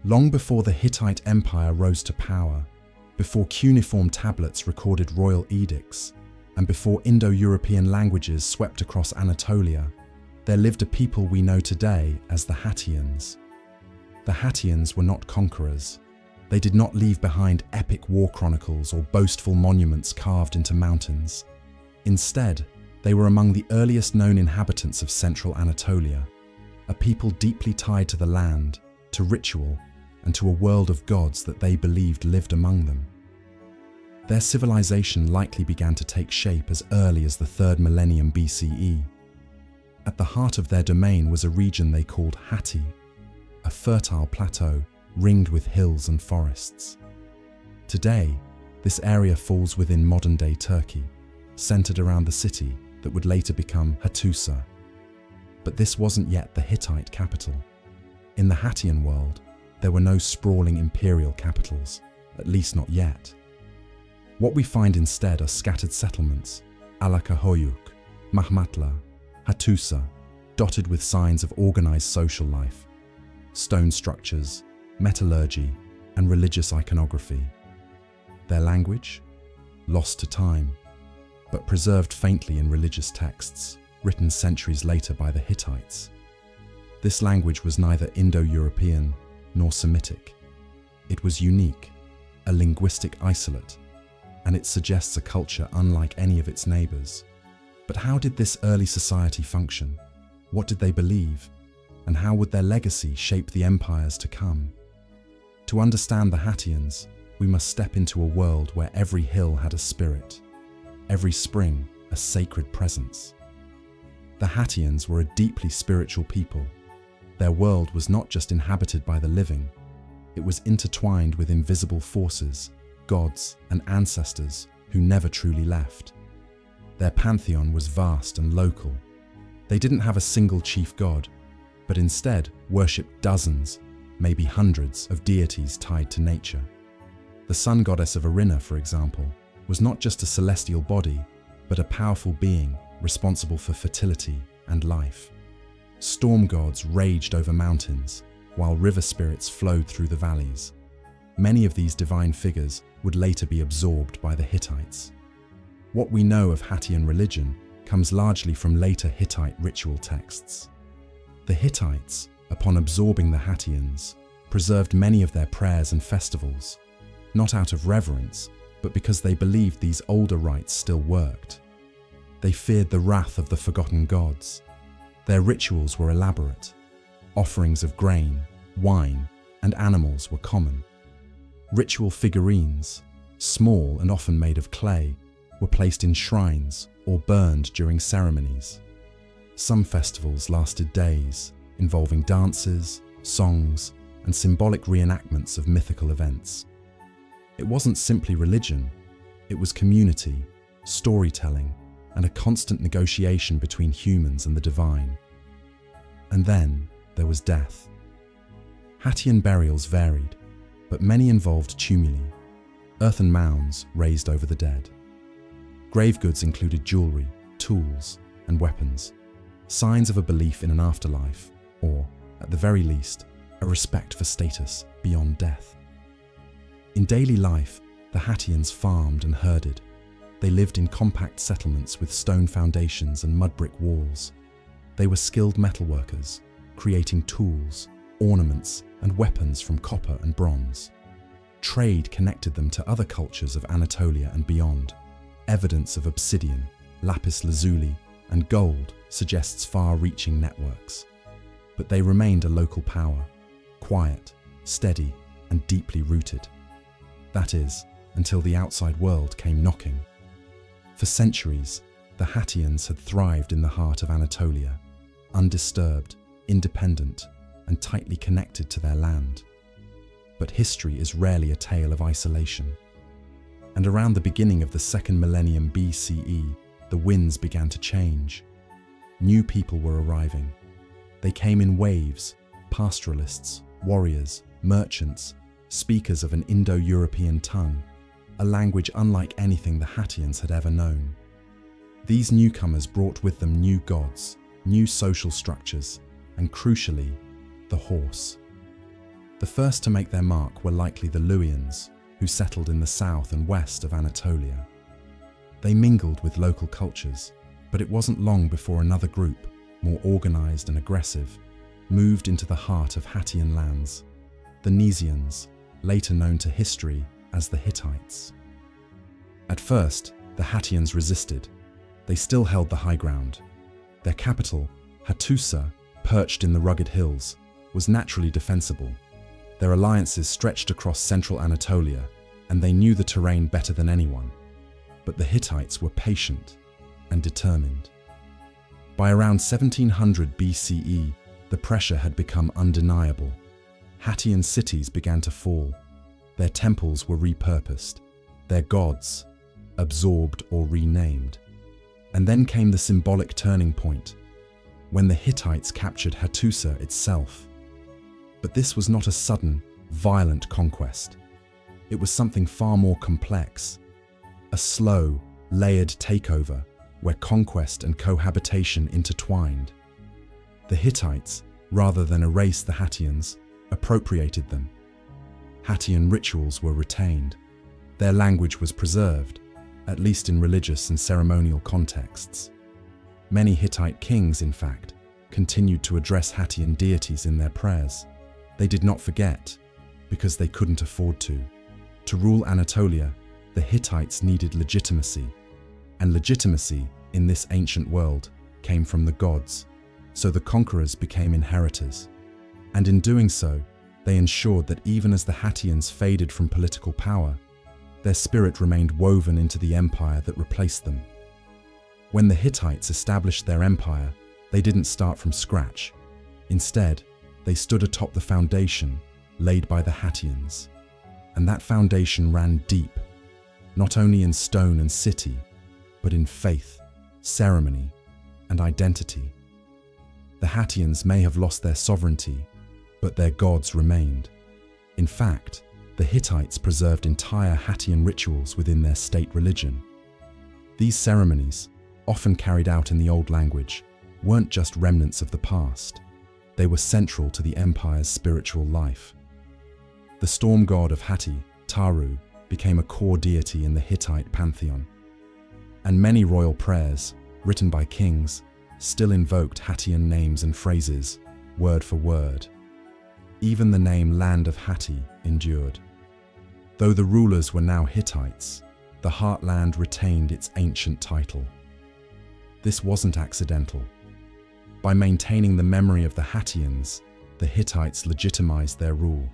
Long before the Hittite Empire rose to power, before cuneiform tablets recorded royal edicts, and before Indo-European languages swept across Anatolia, there lived a people we know today as the Hattians. The Hattians were not conquerors. They did not leave behind epic war chronicles or boastful monuments carved into mountains. Instead, they were among the earliest known inhabitants of central Anatolia, a people deeply tied to the land, to ritual, and to a world of gods that they believed lived among them. Their civilization likely began to take shape as early as the 3rd millennium BCE. At the heart of their domain was a region they called Hatti, a fertile plateau ringed with hills and forests. Today, this area falls within modern-day Turkey, centered around the city that would later become Hattusa. But this wasn't yet the Hittite capital. In the Hattian world, there were no sprawling imperial capitals, at least not yet. What we find instead are scattered settlements, Alakahoyuk, Mahmatla, Hattusa, dotted with signs of organized social life, stone structures, metallurgy, and religious iconography. Their language? Lost to time, but preserved faintly in religious texts, written centuries later by the Hittites. This language was neither Indo-European nor Semitic. It was unique, a linguistic isolate, and it suggests a culture unlike any of its neighbors. But how did this early society function? What did they believe? And how would their legacy shape the empires to come? To understand the Hattians, we must step into a world where every hill had a spirit, every spring a sacred presence. The Hattians were a deeply spiritual people. Their world was not just inhabited by the living, it was intertwined with invisible forces, gods, and ancestors who never truly left. Their pantheon was vast and local. They didn't have a single chief god, but instead worshipped dozens, maybe hundreds, of deities tied to nature. The sun goddess of Arinna, for example, was not just a celestial body, but a powerful being responsible for fertility and life. Storm gods raged over mountains, while river spirits flowed through the valleys. Many of these divine figures would later be absorbed by the Hittites. What we know of Hattian religion comes largely from later Hittite ritual texts. The Hittites, upon absorbing the Hattians, preserved many of their prayers and festivals, not out of reverence, but because they believed these older rites still worked. They feared the wrath of the forgotten gods. Their rituals were elaborate. Offerings of grain, wine, and animals were common. Ritual figurines, small and often made of clay, were placed in shrines or burned during ceremonies. Some festivals lasted days, involving dances, songs, and symbolic reenactments of mythical events. It wasn't simply religion, it was community, storytelling, and a constant negotiation between humans and the divine. And then there was death. Hattian burials varied, but many involved tumuli, earthen mounds raised over the dead. Grave goods included jewelry, tools, and weapons, signs of a belief in an afterlife, or, at the very least, a respect for status beyond death. In daily life, the Hattians farmed and herded. They lived in compact settlements with stone foundations and mud brick walls. They were skilled metalworkers, creating tools, ornaments, and weapons from copper and bronze. Trade connected them to other cultures of Anatolia and beyond. Evidence of obsidian, lapis lazuli, and gold suggests far-reaching networks. But they remained a local power, quiet, steady, and deeply rooted. That is, until the outside world came knocking. For centuries, the Hattians had thrived in the heart of Anatolia, undisturbed, independent, and tightly connected to their land. But history is rarely a tale of isolation. And around the beginning of the 2nd millennium BCE, the winds began to change. New people were arriving. They came in waves: pastoralists, warriors, merchants, speakers of an Indo-European tongue, a language unlike anything the Hattians had ever known. These newcomers brought with them new gods, new social structures, and crucially, the horse. The first to make their mark were likely the Luwians, who settled in the south and west of Anatolia. They mingled with local cultures, but it wasn't long before another group, more organized and aggressive, moved into the heart of Hattian lands, the Nesians, later known to history as the Hittites. At first, the Hattians resisted. They still held the high ground. Their capital, Hattusa, perched in the rugged hills, was naturally defensible. Their alliances stretched across central Anatolia, and they knew the terrain better than anyone. But the Hittites were patient and determined. By around 1700 BCE, the pressure had become undeniable. Hattian cities began to fall. Their temples were repurposed, their gods absorbed or renamed. And then came the symbolic turning point, when the Hittites captured Hattusa itself. But this was not a sudden, violent conquest. It was something far more complex, a slow, layered takeover where conquest and cohabitation intertwined. The Hittites, rather than erase the Hattians, appropriated them. Hattian rituals were retained. Their language was preserved, at least in religious and ceremonial contexts. Many Hittite kings, in fact, continued to address Hattian deities in their prayers. They did not forget, because they couldn't afford to. To rule Anatolia, the Hittites needed legitimacy, and legitimacy in this ancient world came from the gods, so the conquerors became inheritors. And in doing so, they ensured that even as the Hattians faded from political power, their spirit remained woven into the empire that replaced them. When the Hittites established their empire, they didn't start from scratch. Instead, they stood atop the foundation laid by the Hattians. And that foundation ran deep, not only in stone and city, but in faith, ceremony, and identity. The Hattians may have lost their sovereignty, but their gods remained. In fact, the Hittites preserved entire Hattian rituals within their state religion. These ceremonies, often carried out in the old language, weren't just remnants of the past. They were central to the empire's spiritual life. The storm god of Hatti, Taru, became a core deity in the Hittite pantheon. And many royal prayers, written by kings, still invoked Hattian names and phrases, word for word. Even the name Land of Hatti endured. Though the rulers were now Hittites, the heartland retained its ancient title. This wasn't accidental. By maintaining the memory of the Hattians, the Hittites legitimized their rule,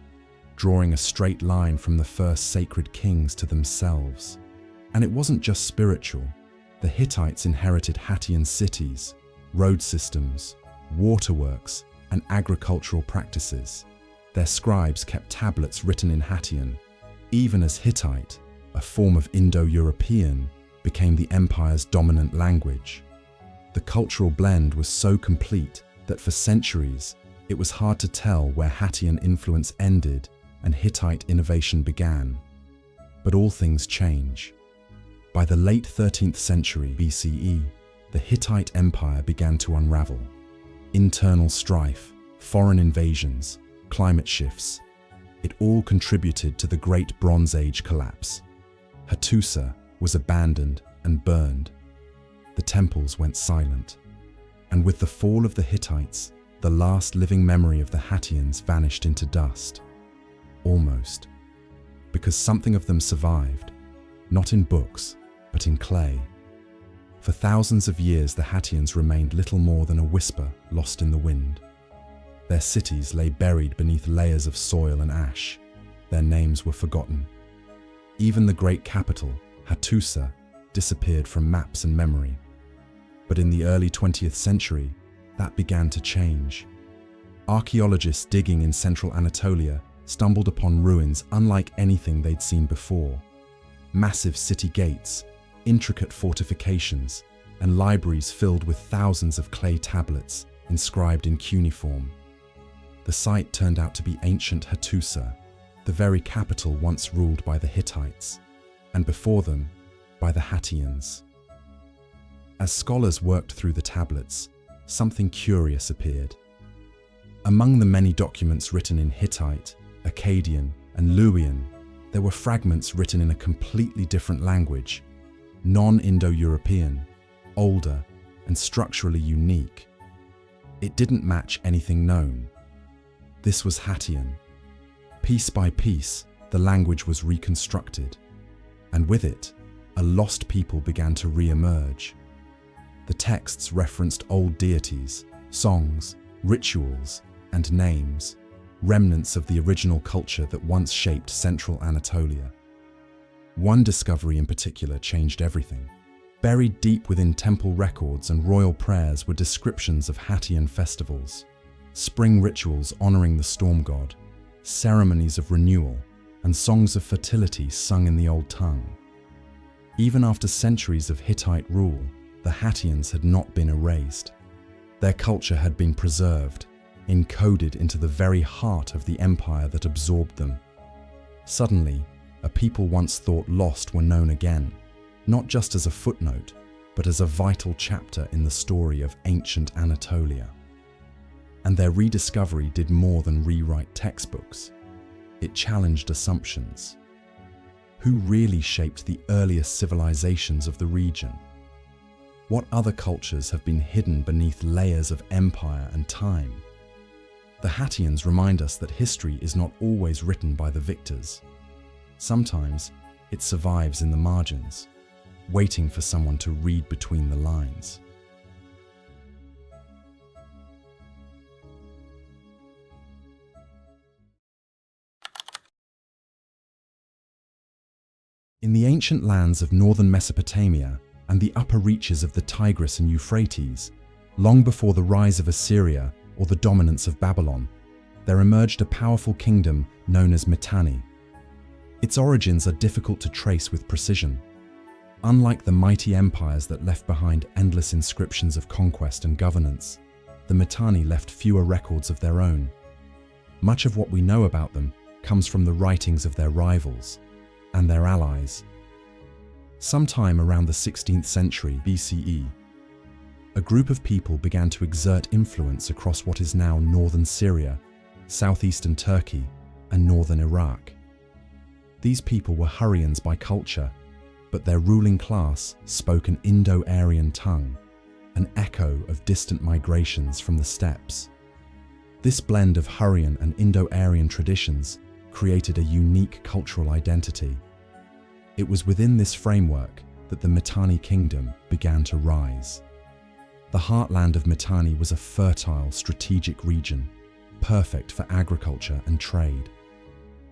drawing a straight line from the first sacred kings to themselves. And it wasn't just spiritual. The Hittites inherited Hattian cities, road systems, waterworks, and agricultural practices. Their scribes kept tablets written in Hattian, even as Hittite, a form of Indo-European, became the empire's dominant language. The cultural blend was so complete that for centuries, it was hard to tell where Hattian influence ended and Hittite innovation began. But all things change. By the late 13th century BCE, the Hittite Empire began to unravel. Internal strife, foreign invasions, climate shifts, it all contributed to the Great Bronze Age collapse. Hattusa was abandoned and burned. The temples went silent. And with the fall of the Hittites, the last living memory of the Hattians vanished into dust. Almost. Because something of them survived, not in books, but in clay. For thousands of years, the Hattians remained little more than a whisper lost in the wind. Their cities lay buried beneath layers of soil and ash. Their names were forgotten. Even the great capital, Hattusa, disappeared from maps and memory. But in the early 20th century, that began to change. Archaeologists digging in central Anatolia stumbled upon ruins unlike anything they'd seen before. Massive city gates, intricate fortifications, and libraries filled with thousands of clay tablets inscribed in cuneiform. The site turned out to be ancient Hattusa, the very capital once ruled by the Hittites, and before them, by the Hattians. As scholars worked through the tablets, something curious appeared. Among the many documents written in Hittite, Akkadian, and Luwian, there were fragments written in a completely different language, non-Indo-European, older, and structurally unique. It didn't match anything known. This was Hattian. Piece by piece, the language was reconstructed, and with it, a lost people began to re-emerge. The texts referenced old deities, songs, rituals, and names, remnants of the original culture that once shaped central Anatolia. One discovery in particular changed everything. Buried deep within temple records and royal prayers were descriptions of Hattian festivals, spring rituals honoring the storm god, ceremonies of renewal, and songs of fertility sung in the old tongue. Even after centuries of Hittite rule, the Hattians had not been erased. Their culture had been preserved, encoded into the very heart of the empire that absorbed them. Suddenly, a people once thought lost were known again, not just as a footnote, but as a vital chapter in the story of ancient Anatolia. And their rediscovery did more than rewrite textbooks. It challenged assumptions. Who really shaped the earliest civilizations of the region? What other cultures have been hidden beneath layers of empire and time? The Hattians remind us that history is not always written by the victors. Sometimes it survives in the margins, waiting for someone to read between the lines. In the ancient lands of northern Mesopotamia and the upper reaches of the Tigris and Euphrates, long before the rise of Assyria or the dominance of Babylon, there emerged a powerful kingdom known as Mitanni. Its origins are difficult to trace with precision. Unlike the mighty empires that left behind endless inscriptions of conquest and governance, the Mitanni left fewer records of their own. Much of what we know about them comes from the writings of their rivals and their allies. Sometime around the 16th century BCE, a group of people began to exert influence across what is now northern Syria, southeastern Turkey, and northern Iraq. These people were Hurrians by culture, but their ruling class spoke an Indo-Aryan tongue, an echo of distant migrations from the steppes. This blend of Hurrian and Indo-Aryan traditions created a unique cultural identity. It was within this framework that the Mitanni kingdom began to rise. The heartland of Mitanni was a fertile, strategic region, perfect for agriculture and trade.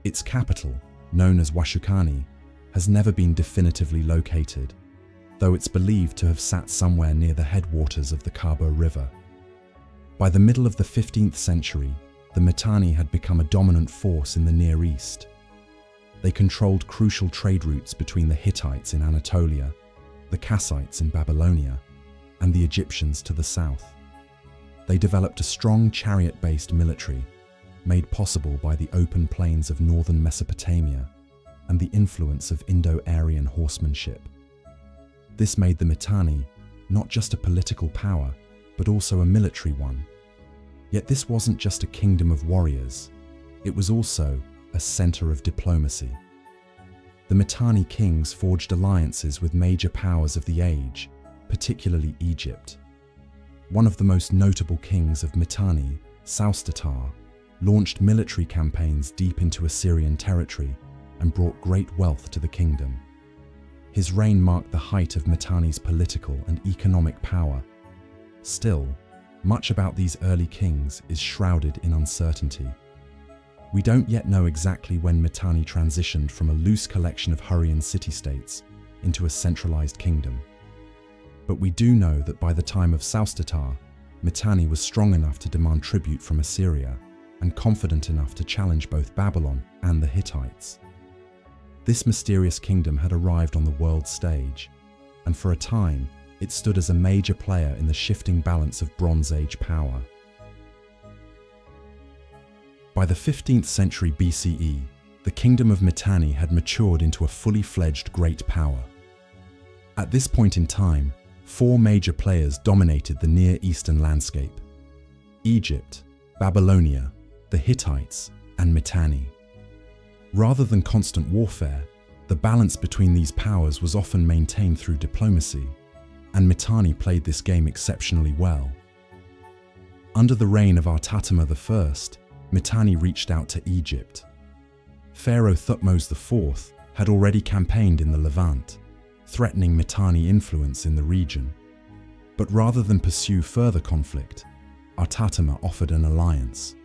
Its capital, known as Washukani, has never been definitively located, though it's believed to have sat somewhere near the headwaters of the Kabo River. By the middle of the 15th century, the Mitanni had become a dominant force in the Near East. They controlled crucial trade routes between the Hittites in Anatolia, the Kassites in Babylonia, and the Egyptians to the south. They developed a strong chariot-based military, made possible by the open plains of northern Mesopotamia and the influence of Indo-Aryan horsemanship. This made the Mitanni not just a political power, but also a military one. Yet this wasn't just a kingdom of warriors, it was also a center of diplomacy. The Mitanni kings forged alliances with major powers of the age, particularly Egypt. One of the most notable kings of Mitanni, Saustatar, launched military campaigns deep into Assyrian territory and brought great wealth to the kingdom. His reign marked the height of Mitanni's political and economic power. Still, much about these early kings is shrouded in uncertainty. We don't yet know exactly when Mitanni transitioned from a loose collection of Hurrian city-states into a centralized kingdom. But we do know that by the time of Saustatar, Mitanni was strong enough to demand tribute from Assyria and confident enough to challenge both Babylon and the Hittites. This mysterious kingdom had arrived on the world stage, and for a time, it stood as a major player in the shifting balance of Bronze Age power. By the 15th century BCE, the kingdom of Mitanni had matured into a fully fledged great power. At this point in time, four major players dominated the Near Eastern landscape: Egypt, Babylonia, the Hittites, and Mitanni. Rather than constant warfare, the balance between these powers was often maintained through diplomacy, and Mitanni played this game exceptionally well. Under the reign of Artatama I, Mitanni reached out to Egypt. Pharaoh Thutmose IV had already campaigned in the Levant, threatening Mitanni influence in the region. But rather than pursue further conflict, Artatama offered an alliance.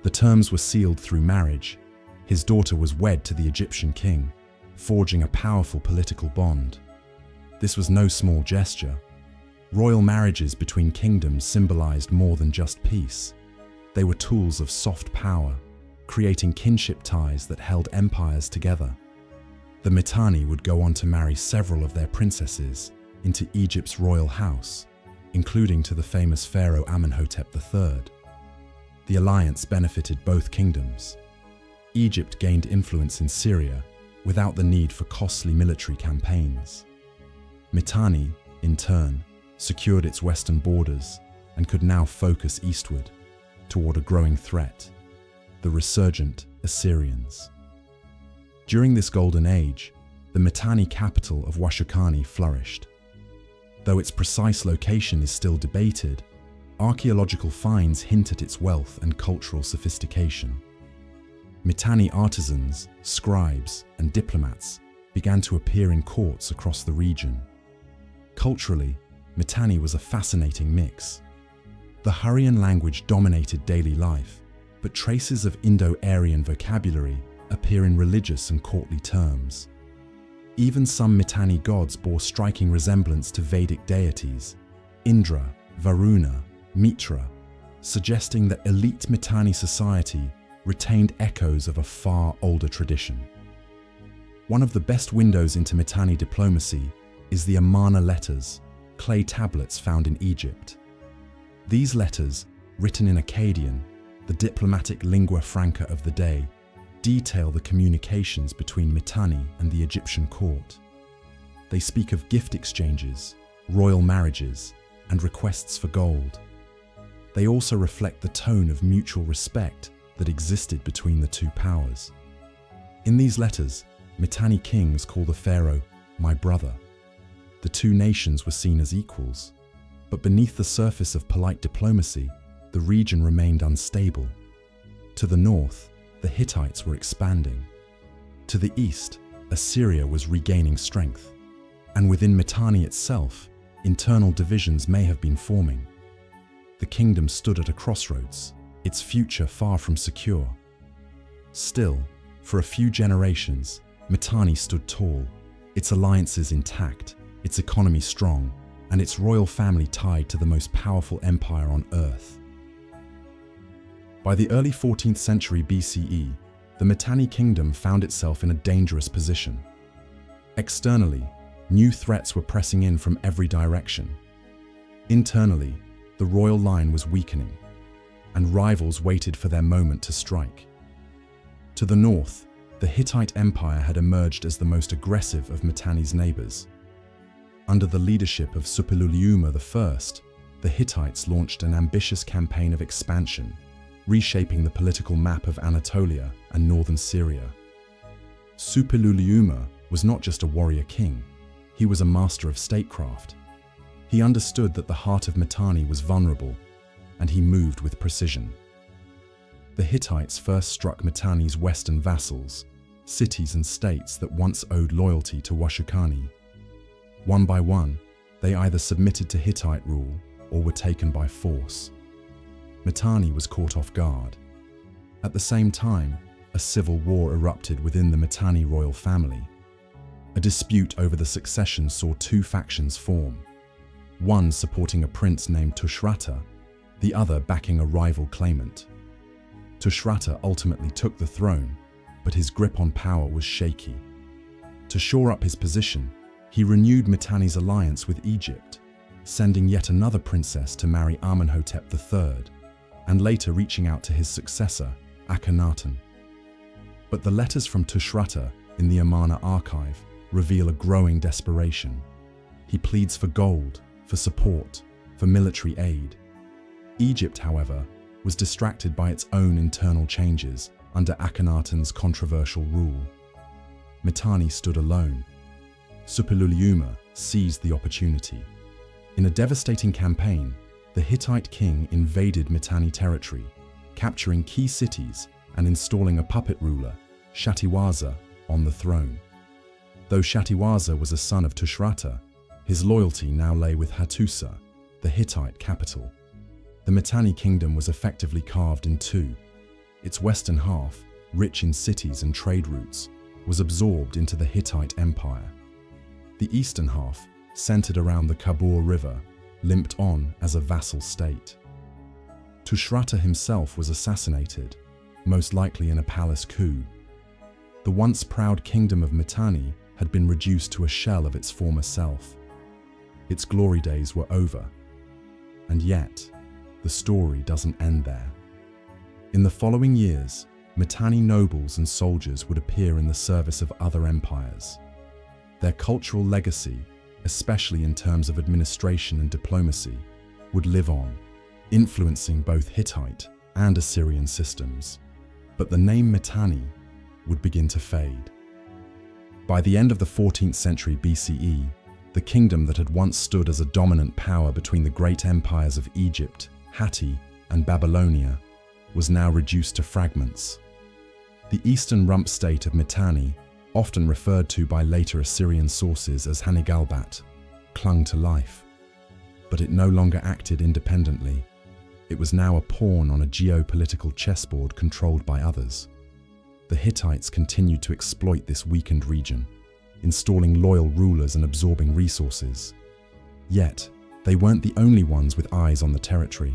The terms were sealed through marriage. His daughter was wed to the Egyptian king, forging a powerful political bond. This was no small gesture. Royal marriages between kingdoms symbolized more than just peace. They were tools of soft power, creating kinship ties that held empires together. The Mitanni would go on to marry several of their princesses into Egypt's royal house, including to the famous pharaoh Amenhotep III. The alliance benefited both kingdoms. Egypt gained influence in Syria without the need for costly military campaigns. Mitanni, in turn, secured its western borders and could now focus eastward toward a growing threat, the resurgent Assyrians. During this golden age, the Mitanni capital of Washukani flourished. Though its precise location is still debated, archaeological finds hint at its wealth and cultural sophistication. Mitanni artisans, scribes, and diplomats began to appear in courts across the region. Culturally, Mitanni was a fascinating mix. The Hurrian language dominated daily life, but traces of Indo-Aryan vocabulary appear in religious and courtly terms. Even some Mitanni gods bore striking resemblance to Vedic deities, Indra, Varuna, Mitra, suggesting that elite Mitanni society retained echoes of a far older tradition. One of the best windows into Mitanni diplomacy is the Amarna letters, clay tablets found in Egypt. These letters, written in Akkadian, the diplomatic lingua franca of the day, detail the communications between Mitanni and the Egyptian court. They speak of gift exchanges, royal marriages, and requests for gold. They also reflect the tone of mutual respect that existed between the two powers. In these letters, Mitanni kings call the pharaoh "my brother." The two nations were seen as equals, but beneath the surface of polite diplomacy, the region remained unstable. To the north, the Hittites were expanding. To the east, Assyria was regaining strength. And within Mitanni itself, internal divisions may have been forming. The kingdom stood at a crossroads, its future far from secure. Still, for a few generations, Mitanni stood tall, its alliances intact, its economy strong, and its royal family tied to the most powerful empire on earth. By the early 14th century BCE, the Mitanni kingdom found itself in a dangerous position. Externally, new threats were pressing in from every direction. Internally, the royal line was weakening, and rivals waited for their moment to strike. To the north, the Hittite Empire had emerged as the most aggressive of Mitanni's neighbors. Under the leadership of Suppiluliuma I, the Hittites launched an ambitious campaign of expansion, reshaping the political map of Anatolia and northern Syria. Suppiluliuma was not just a warrior king, he was a master of statecraft. He understood that the heart of Mitanni was vulnerable, and he moved with precision. The Hittites first struck Mitanni's western vassals, cities and states that once owed loyalty to Washukani. One by one, they either submitted to Hittite rule or were taken by force. Mitanni was caught off guard. At the same time, a civil war erupted within the Mitanni royal family. A dispute over the succession saw two factions form, one supporting a prince named Tushratta, the other backing a rival claimant. Tushratta ultimately took the throne, but his grip on power was shaky. To shore up his position, he renewed Mitanni's alliance with Egypt, sending yet another princess to marry Amenhotep III, and later reaching out to his successor, Akhenaten. But the letters from Tushratta in the Amarna archive reveal a growing desperation. He pleads for gold, for support, for military aid. Egypt, however, was distracted by its own internal changes under Akhenaten's controversial rule. Mitanni stood alone. Suppiluliuma seized the opportunity. In a devastating campaign, the Hittite king invaded Mitanni territory, capturing key cities and installing a puppet ruler, Shatiwaza, on the throne. Though Shatiwaza was a son of Tushratta, his loyalty now lay with Hattusa, the Hittite capital. The Mitanni kingdom was effectively carved in two. Its western half, rich in cities and trade routes, was absorbed into the Hittite Empire. The eastern half, centered around the Kabur River, limped on as a vassal state. Tushratta himself was assassinated, most likely in a palace coup. The once proud kingdom of Mitanni had been reduced to a shell of its former self. Its glory days were over. And yet, the story doesn't end there. In the following years, Mitanni nobles and soldiers would appear in the service of other empires. Their cultural legacy, especially in terms of administration and diplomacy, would live on, influencing both Hittite and Assyrian systems. But the name Mitanni would begin to fade. By the end of the 14th century BCE, the kingdom that had once stood as a dominant power between the great empires of Egypt, Hatti, and Babylonia was now reduced to fragments. The eastern rump state of Mitanni, often referred to by later Assyrian sources as Hanigalbat, clung to life. But it no longer acted independently. It was now a pawn on a geopolitical chessboard controlled by others. The Hittites continued to exploit this weakened region, installing loyal rulers and absorbing resources. Yet, they weren't the only ones with eyes on the territory.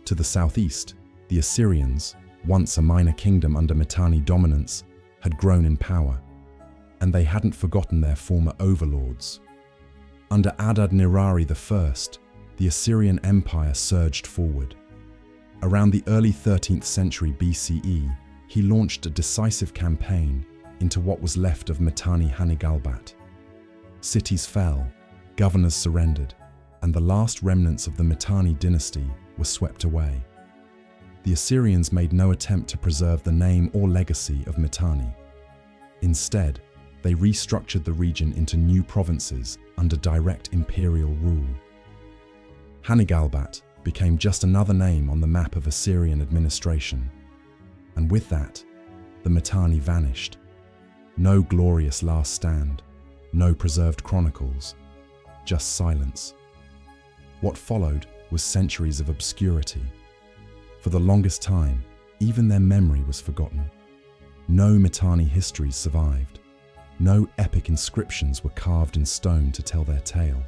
To the southeast, the Assyrians, once a minor kingdom under Mitanni dominance, had grown in power, and they hadn't forgotten their former overlords. Under Adad-nirari I, the Assyrian Empire surged forward. Around the early 13th century BCE, he launched a decisive campaign into what was left of Mitanni Hanigalbat. Cities fell, governors surrendered, and the last remnants of the Mitanni dynasty were swept away. The Assyrians made no attempt to preserve the name or legacy of Mitanni. Instead, they restructured the region into new provinces under direct imperial rule. Hanigalbat became just another name on the map of Assyrian administration. And with that, the Mitanni vanished. No glorious last stand, no preserved chronicles, just silence. What followed was centuries of obscurity. For the longest time, even their memory was forgotten. No Mitanni histories survived. No epic inscriptions were carved in stone to tell their tale.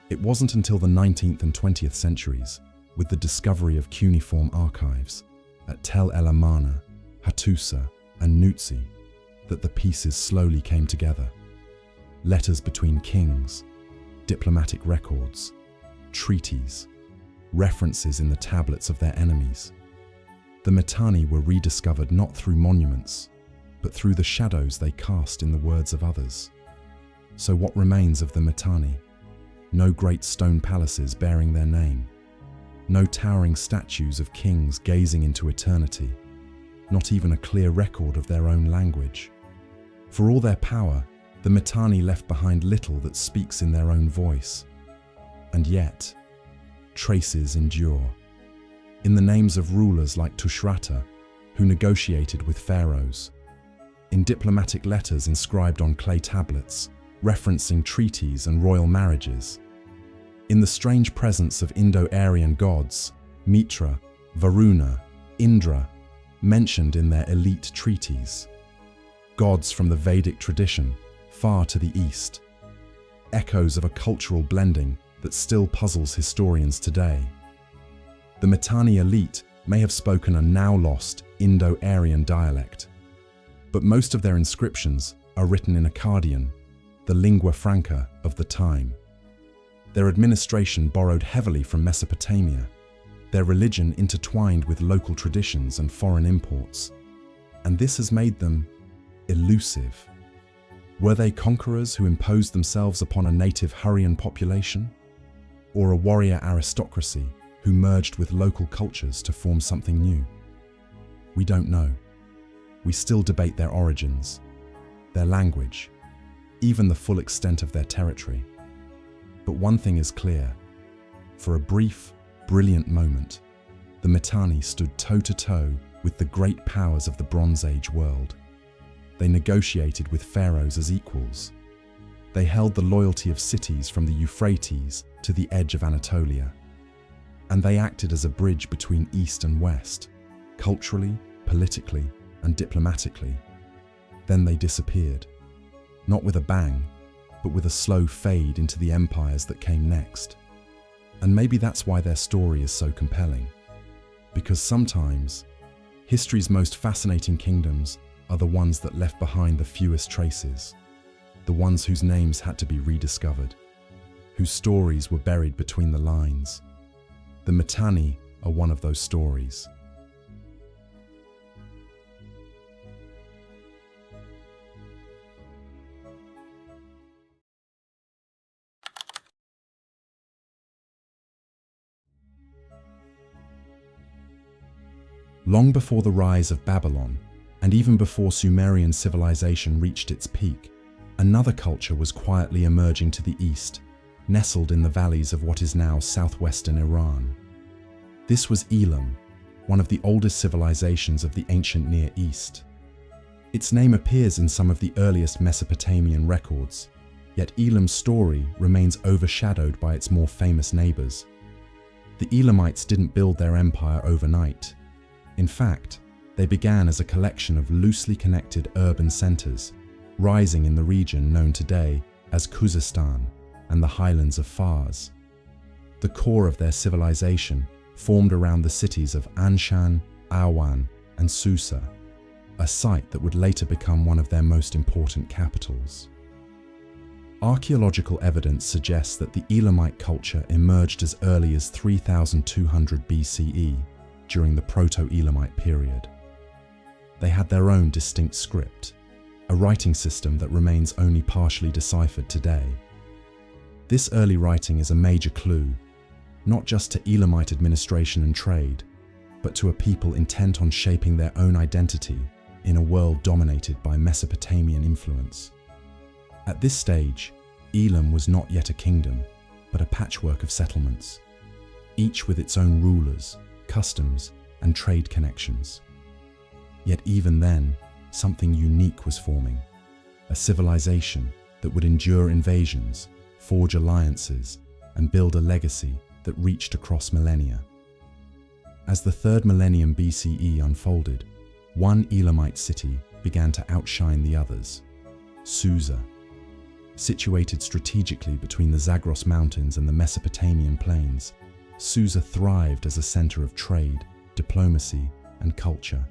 It wasn't until the 19th and 20th centuries, with the discovery of cuneiform archives at Tel El Amarna, Hattusa, and Nutsi, that the pieces slowly came together. Letters between kings, diplomatic records, treaties, references in the tablets of their enemies. The Mitanni were rediscovered not through monuments, but through the shadows they cast in the words of others. So what remains of the Mitanni? No great stone palaces bearing their name. No towering statues of kings gazing into eternity. Not even a clear record of their own language. For all their power, the Mitanni left behind little that speaks in their own voice. And yet, traces endure. In the names of rulers like Tushratta, who negotiated with pharaohs. In diplomatic letters inscribed on clay tablets, referencing treaties and royal marriages. In the strange presence of Indo-Aryan gods, Mitra, Varuna, Indra, mentioned in their elite treaties. Gods from the Vedic tradition, far to the east. Echoes of a cultural blending that still puzzles historians today. The Mitanni elite may have spoken a now-lost Indo-Aryan dialect, but most of their inscriptions are written in Akkadian, the lingua franca of the time. Their administration borrowed heavily from Mesopotamia, their religion intertwined with local traditions and foreign imports, and this has made them elusive. Were they conquerors who imposed themselves upon a native Hurrian population? Or a warrior aristocracy who merged with local cultures to form something new? We don't know. we still debate their origins, their language, even the full extent of their territory. But one thing is clear. For a brief, brilliant moment, the Mitanni stood toe-to-toe with the great powers of the Bronze Age world. They negotiated with pharaohs as equals. They held the loyalty of cities from the Euphrates to the edge of Anatolia. And they acted as a bridge between East and West, culturally, politically, and diplomatically. Then they disappeared, not with a bang, but with a slow fade into the empires that came next. And maybe that's why their story is so compelling. Because sometimes, history's most fascinating kingdoms are the ones that left behind the fewest traces, the ones whose names had to be rediscovered, whose stories were buried between the lines. The Mitanni are one of those stories. Long before the rise of Babylon, and even before Sumerian civilization reached its peak, another culture was quietly emerging to the east, nestled in the valleys of what is now southwestern Iran. This was Elam, one of the oldest civilizations of the ancient Near East. Its name appears in some of the earliest Mesopotamian records, yet Elam's story remains overshadowed by its more famous neighbors. The Elamites didn't build their empire overnight. In fact, they began as a collection of loosely connected urban centers, rising in the region known today as Khuzestan and the highlands of Fars. The core of their civilization formed around the cities of Anshan, Awan, and Susa, a site that would later become one of their most important capitals. Archaeological evidence suggests that the Elamite culture emerged as early as 3200 BCE during the Proto-Elamite period. They had their own distinct script, a writing system that remains only partially deciphered today. This early writing is a major clue, not just to Elamite administration and trade, but to a people intent on shaping their own identity in a world dominated by Mesopotamian influence. At this stage, Elam was not yet a kingdom, but a patchwork of settlements, each with its own rulers, customs, and trade connections. Yet even then, something unique was forming, a civilization that would endure invasions, forge alliances, and build a legacy that reached across millennia. As the 3rd millennium BCE unfolded, one Elamite city began to outshine the others, Susa. Situated strategically between the Zagros Mountains and the Mesopotamian plains, Susa thrived as a center of trade, diplomacy, and culture.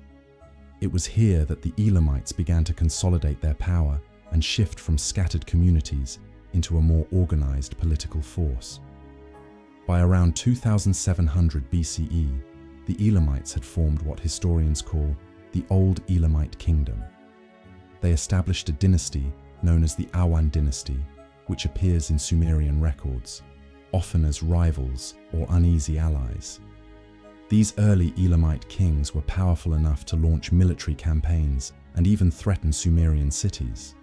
It was here that the Elamites began to consolidate their power and shift from scattered communities into a more organized political force. By around 2700 BCE, the Elamites had formed what historians call the Old Elamite Kingdom. They established a dynasty known as the Awan dynasty, which appears in Sumerian records, often as rivals or uneasy allies. These early Elamite kings were powerful enough to launch military campaigns and even threaten Sumerian cities.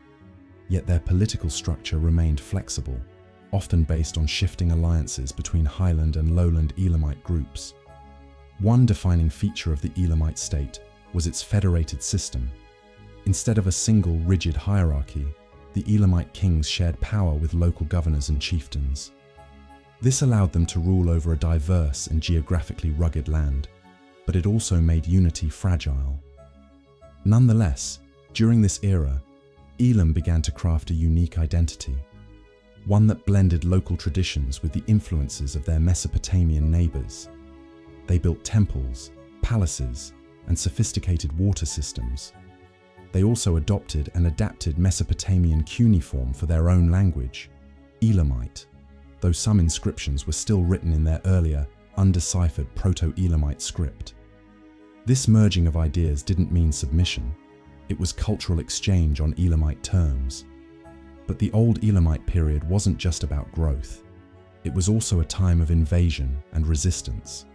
Yet their political structure remained flexible, often based on shifting alliances between highland and lowland Elamite groups. One defining feature of the Elamite state was its federated system. Instead of a single rigid hierarchy, the Elamite kings shared power with local governors and chieftains. This allowed them to rule over a diverse and geographically rugged land, but it also made unity fragile. Nonetheless, during this era, Elam began to craft a unique identity, one that blended local traditions with the influences of their Mesopotamian neighbors. They built temples, palaces, and sophisticated water systems. They also adopted and adapted Mesopotamian cuneiform for their own language, Elamite, though some inscriptions were still written in their earlier, undeciphered Proto-Elamite script. This merging of ideas didn't mean submission. It was cultural exchange on Elamite terms. But the Old Elamite period wasn't just about growth. It was also a time of invasion and resistance.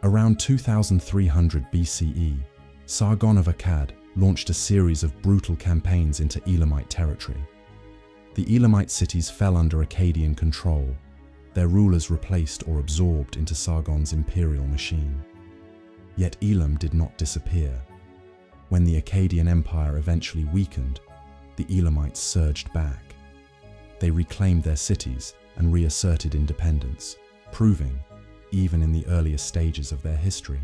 Around 2300 BCE, Sargon of Akkad launched a series of brutal campaigns into Elamite territory. The Elamite cities fell under Akkadian control, their rulers replaced or absorbed into Sargon's imperial machine. Yet Elam did not disappear. When the Akkadian Empire eventually weakened, the Elamites surged back. They reclaimed their cities and reasserted independence, proving, even in the earliest stages of their history,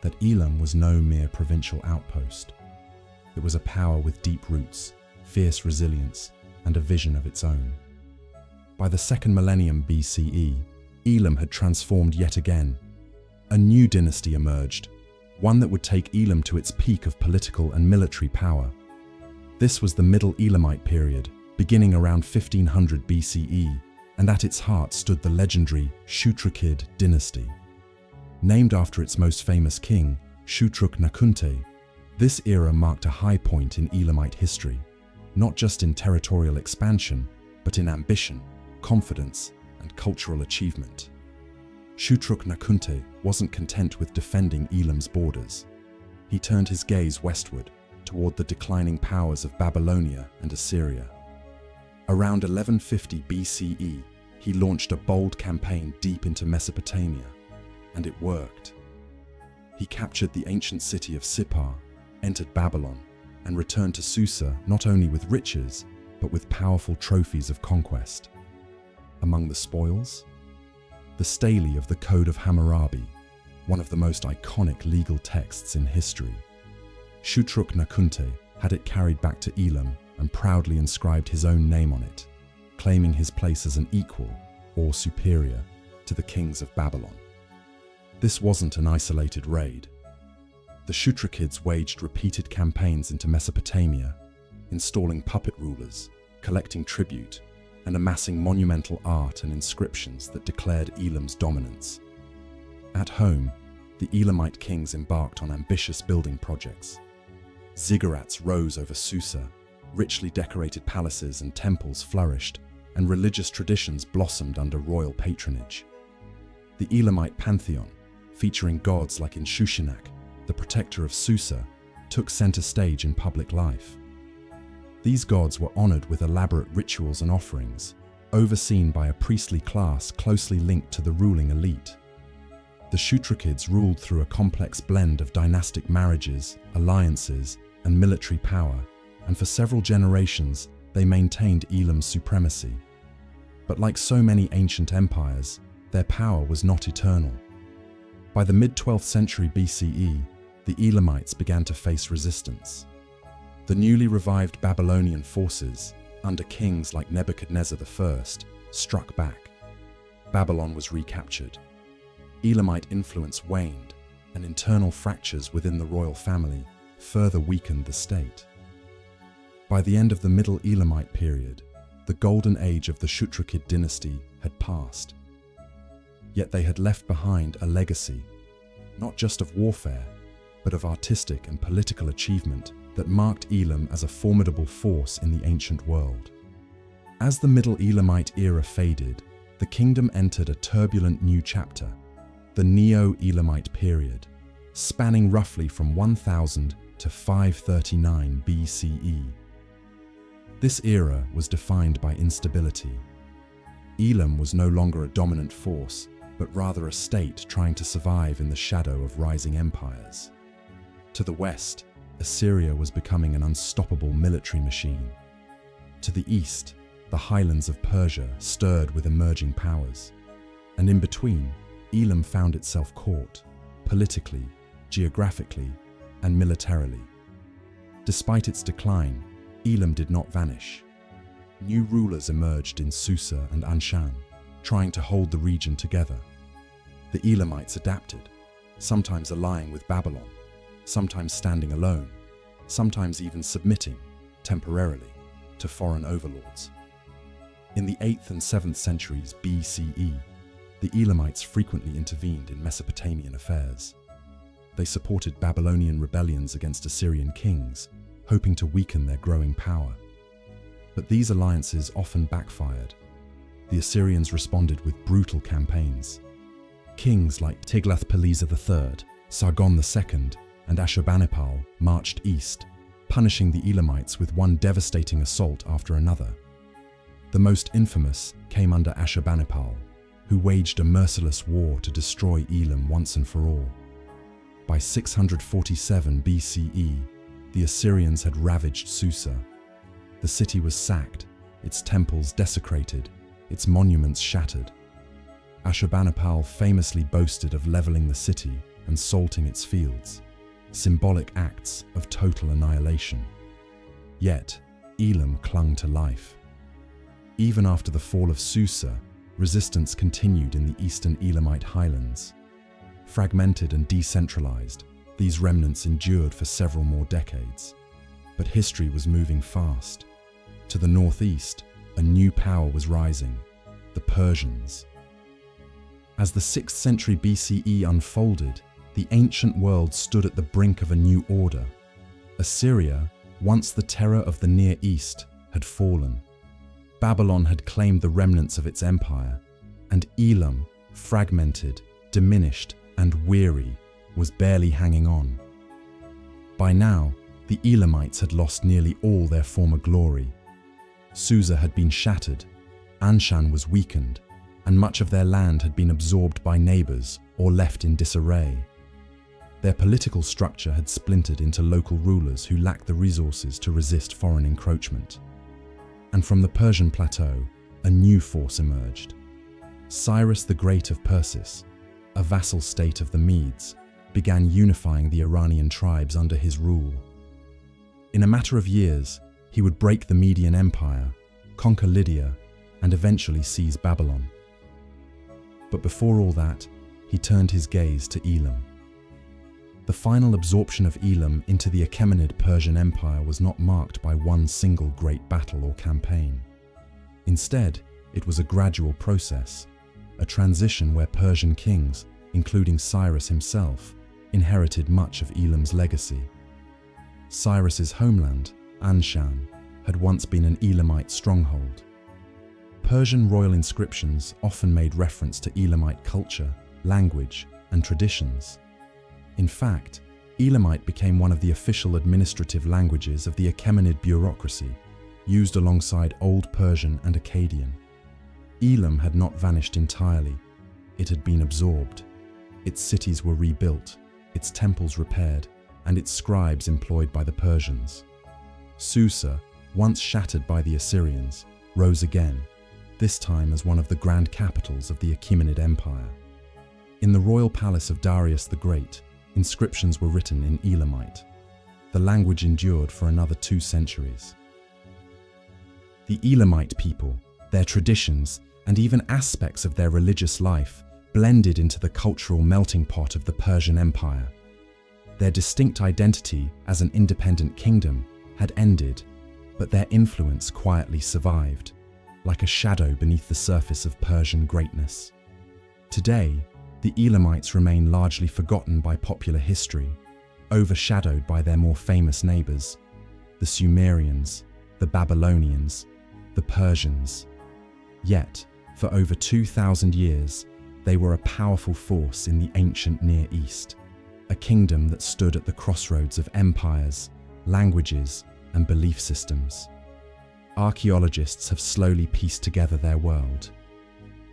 that Elam was no mere provincial outpost. It was a power with deep roots, fierce resilience, and a vision of its own. By the second millennium BCE, Elam had transformed yet again. A new dynasty emerged, one that would take Elam to its peak of political and military power. This was the Middle Elamite period, beginning around 1500 BCE, and at its heart stood the legendary Shutrukid dynasty. Named after its most famous king, Shutruk-Nakhunte, this era marked a high point in Elamite history, not just in territorial expansion, but in ambition, confidence, and cultural achievement. Shutruk-Nakhunte wasn't content with defending Elam's borders. He turned his gaze westward, toward the declining powers of Babylonia and Assyria. Around 1150 BCE, he launched a bold campaign deep into Mesopotamia, and it worked. He captured the ancient city of Sippar, entered Babylon, and returned to Susa not only with riches, but with powerful trophies of conquest. Among the spoils, the stele of the Code of Hammurabi, one of the most iconic legal texts in history. Shutruk-Nakhunte had it carried back to Elam and proudly inscribed his own name on it, claiming his place as an equal, or superior, to the kings of Babylon. This wasn't an isolated raid. The Shutrukids waged repeated campaigns into Mesopotamia, installing puppet rulers, collecting tribute, and amassing monumental art and inscriptions that declared Elam's dominance. At home, the Elamite kings embarked on ambitious building projects. Ziggurats rose over Susa, richly decorated palaces and temples flourished, and religious traditions blossomed under royal patronage. The Elamite pantheon, featuring gods like Inshushinak, the protector of Susa, took center stage in public life. These gods were honored with elaborate rituals and offerings, overseen by a priestly class closely linked to the ruling elite. The Shutrukids ruled through a complex blend of dynastic marriages, alliances, and military power, and for several generations they maintained Elam's supremacy. But like so many ancient empires, their power was not eternal. By the mid-12th century BCE, the Elamites began to face resistance. The newly revived Babylonian forces, under kings like Nebuchadnezzar I, struck back. Babylon was recaptured. Elamite influence waned, and internal fractures within the royal family further weakened the state. By the end of the Middle Elamite period, the golden age of the Shutrukid dynasty had passed. Yet they had left behind a legacy, not just of warfare, but of artistic and political achievement that marked Elam as a formidable force in the ancient world. As the Middle Elamite era faded, the kingdom entered a turbulent new chapter, the Neo-Elamite period, spanning roughly from 1000 to 539 BCE. This era was defined by instability. Elam was no longer a dominant force, but rather a state trying to survive in the shadow of rising empires. To the west, Assyria was becoming an unstoppable military machine. To the east, the highlands of Persia stirred with emerging powers. And in between, Elam found itself caught, politically, geographically, and militarily. Despite its decline, Elam did not vanish. New rulers emerged in Susa and Anshan, trying to hold the region together. The Elamites adapted, sometimes allying with Babylon, sometimes standing alone, sometimes even submitting, temporarily, to foreign overlords. In the 8th and 7th centuries BCE, the Elamites frequently intervened in Mesopotamian affairs. They supported Babylonian rebellions against Assyrian kings, hoping to weaken their growing power. But these alliances often backfired. The Assyrians responded with brutal campaigns. Kings like Tiglath-Pileser III, Sargon II, and Ashurbanipal marched east, punishing the Elamites with one devastating assault after another. The most infamous came under Ashurbanipal, who waged a merciless war to destroy Elam once and for all. By 647 BCE, the Assyrians had ravaged Susa. The city was sacked, its temples desecrated, its monuments shattered. Ashurbanipal famously boasted of leveling the city and salting its fields, symbolic acts of total annihilation. Yet, Elam clung to life. Even after the fall of Susa, resistance continued in the eastern Elamite highlands. Fragmented and decentralized, these remnants endured for several more decades. But history was moving fast. To the northeast, a new power was rising, the Persians. As the 6th century BCE unfolded, the ancient world stood at the brink of a new order. Assyria, once the terror of the Near East, had fallen. Babylon had claimed the remnants of its empire, and Elam, fragmented, diminished, and weary, was barely hanging on. By now, the Elamites had lost nearly all their former glory. Susa had been shattered, Anshan was weakened, and much of their land had been absorbed by neighbors or left in disarray. Their political structure had splintered into local rulers who lacked the resources to resist foreign encroachment. And from the Persian plateau, a new force emerged. Cyrus the Great of Persis, a vassal state of the Medes, began unifying the Iranian tribes under his rule. In a matter of years, he would break the Median Empire, conquer Lydia, and eventually seize Babylon. But before all that, he turned his gaze to Elam. The final absorption of Elam into the Achaemenid Persian Empire was not marked by one single great battle or campaign. Instead, it was a gradual process, a transition where Persian kings, including Cyrus himself, inherited much of Elam's legacy. Cyrus's homeland, Anshan, had once been an Elamite stronghold. Persian royal inscriptions often made reference to Elamite culture, language, and traditions. In fact, Elamite became one of the official administrative languages of the Achaemenid bureaucracy, used alongside Old Persian and Akkadian. Elam had not vanished entirely. It had been absorbed. Its cities were rebuilt, its temples repaired, and its scribes employed by the Persians. Susa, once shattered by the Assyrians, rose again, this time as one of the grand capitals of the Achaemenid Empire. In the royal palace of Darius the Great, inscriptions were written in Elamite. The language endured for another 2 centuries. The Elamite people, their traditions, and even aspects of their religious life blended into the cultural melting pot of the Persian Empire. Their distinct identity as an independent kingdom had ended, but their influence quietly survived, like a shadow beneath the surface of Persian greatness. Today, the Elamites remain largely forgotten by popular history, overshadowed by their more famous neighbors, the Sumerians, the Babylonians, the Persians. Yet, for over 2,000 years, they were a powerful force in the ancient Near East, a kingdom that stood at the crossroads of empires, languages, and belief systems. Archaeologists have slowly pieced together their world.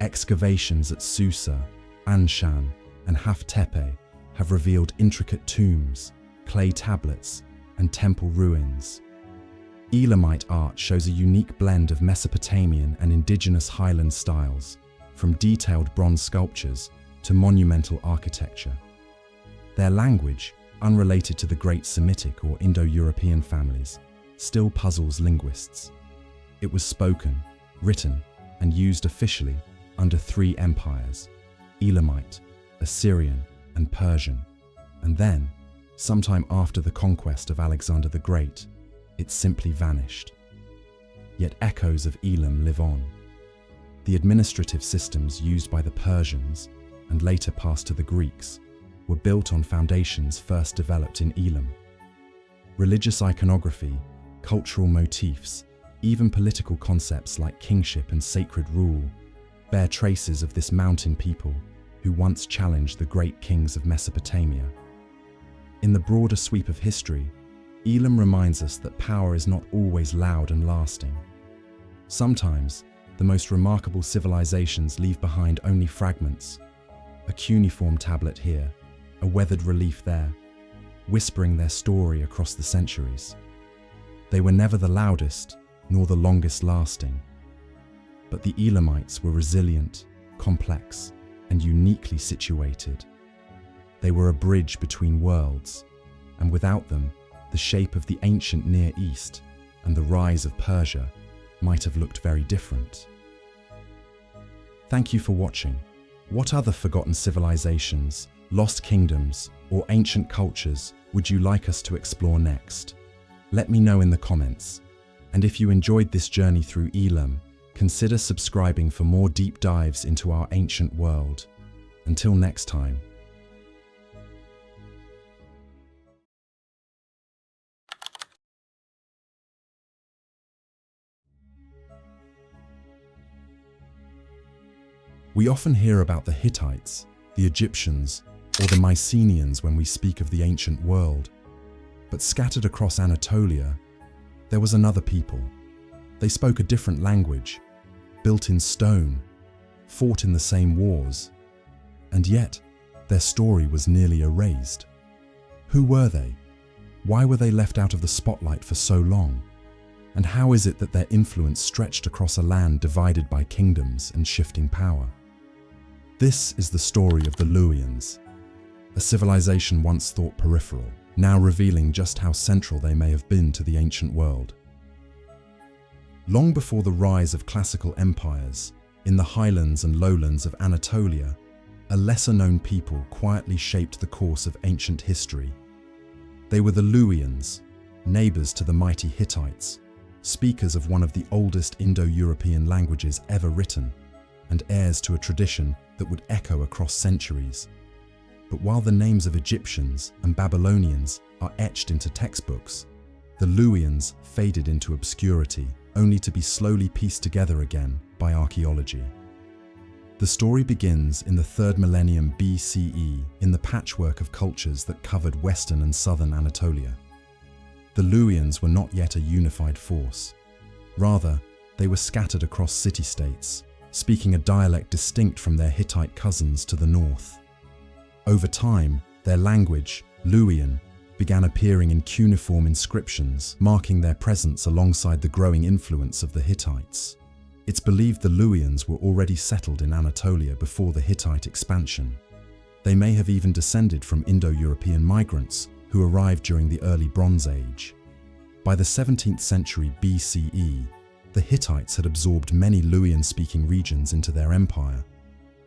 Excavations at Susa, Anshan, and Haftepe have revealed intricate tombs, clay tablets, and temple ruins. Elamite art shows a unique blend of Mesopotamian and indigenous highland styles, from detailed bronze sculptures to monumental architecture. Their language, unrelated to the great Semitic or Indo-European families, still puzzles linguists. It was spoken, written, and used officially under 3 empires: Elamite, Assyrian, and Persian. And then, sometime after the conquest of Alexander the Great, it simply vanished. Yet echoes of Elam live on. The administrative systems used by the Persians, and later passed to the Greeks, were built on foundations first developed in Elam. Religious iconography, cultural motifs, even political concepts like kingship and sacred rule bear traces of this mountain people who once challenged the great kings of Mesopotamia. In the broader sweep of history, Elam reminds us that power is not always loud and lasting. Sometimes, the most remarkable civilizations leave behind only fragments. A cuneiform tablet here, a weathered relief there, whispering their story across the centuries. They were never the loudest, nor the longest lasting. But the Elamites were resilient, complex, and uniquely situated. They were a bridge between worlds, and without them, the shape of the ancient Near East and the rise of Persia might have looked very different. Thank you for watching. What other forgotten civilizations, lost kingdoms, or ancient cultures would you like us to explore next? Let me know in the comments. And if you enjoyed this journey through Elam, consider subscribing for more deep dives into our ancient world. Until next time. We often hear about the Hittites, the Egyptians, or the Mycenaeans when we speak of the ancient world. But scattered across Anatolia, there was another people. They spoke a different language, built in stone, fought in the same wars, and yet their story was nearly erased. Who were they? Why were they left out of the spotlight for so long? And how is it that their influence stretched across a land divided by kingdoms and shifting power? This is the story of the Luwians, a civilization once thought peripheral, now revealing just how central they may have been to the ancient world. Long before the rise of classical empires, in the highlands and lowlands of Anatolia, a lesser-known people quietly shaped the course of ancient history. They were the Luwians, neighbors to the mighty Hittites, speakers of one of the oldest Indo-European languages ever written, and heirs to a tradition that would echo across centuries. But while the names of Egyptians and Babylonians are etched into textbooks, the Luwians faded into obscurity, only to be slowly pieced together again by archaeology. The story begins in the 3rd millennium BCE in the patchwork of cultures that covered western and southern Anatolia. The Luwians were not yet a unified force. Rather, they were scattered across city-states, speaking a dialect distinct from their Hittite cousins to the north. Over time, their language, Luwian, began appearing in cuneiform inscriptions, marking their presence alongside the growing influence of the Hittites. It's believed the Luwians were already settled in Anatolia before the Hittite expansion. They may have even descended from Indo-European migrants who arrived during the early Bronze Age. By the 17th century BCE, the Hittites had absorbed many Luwian-speaking regions into their empire.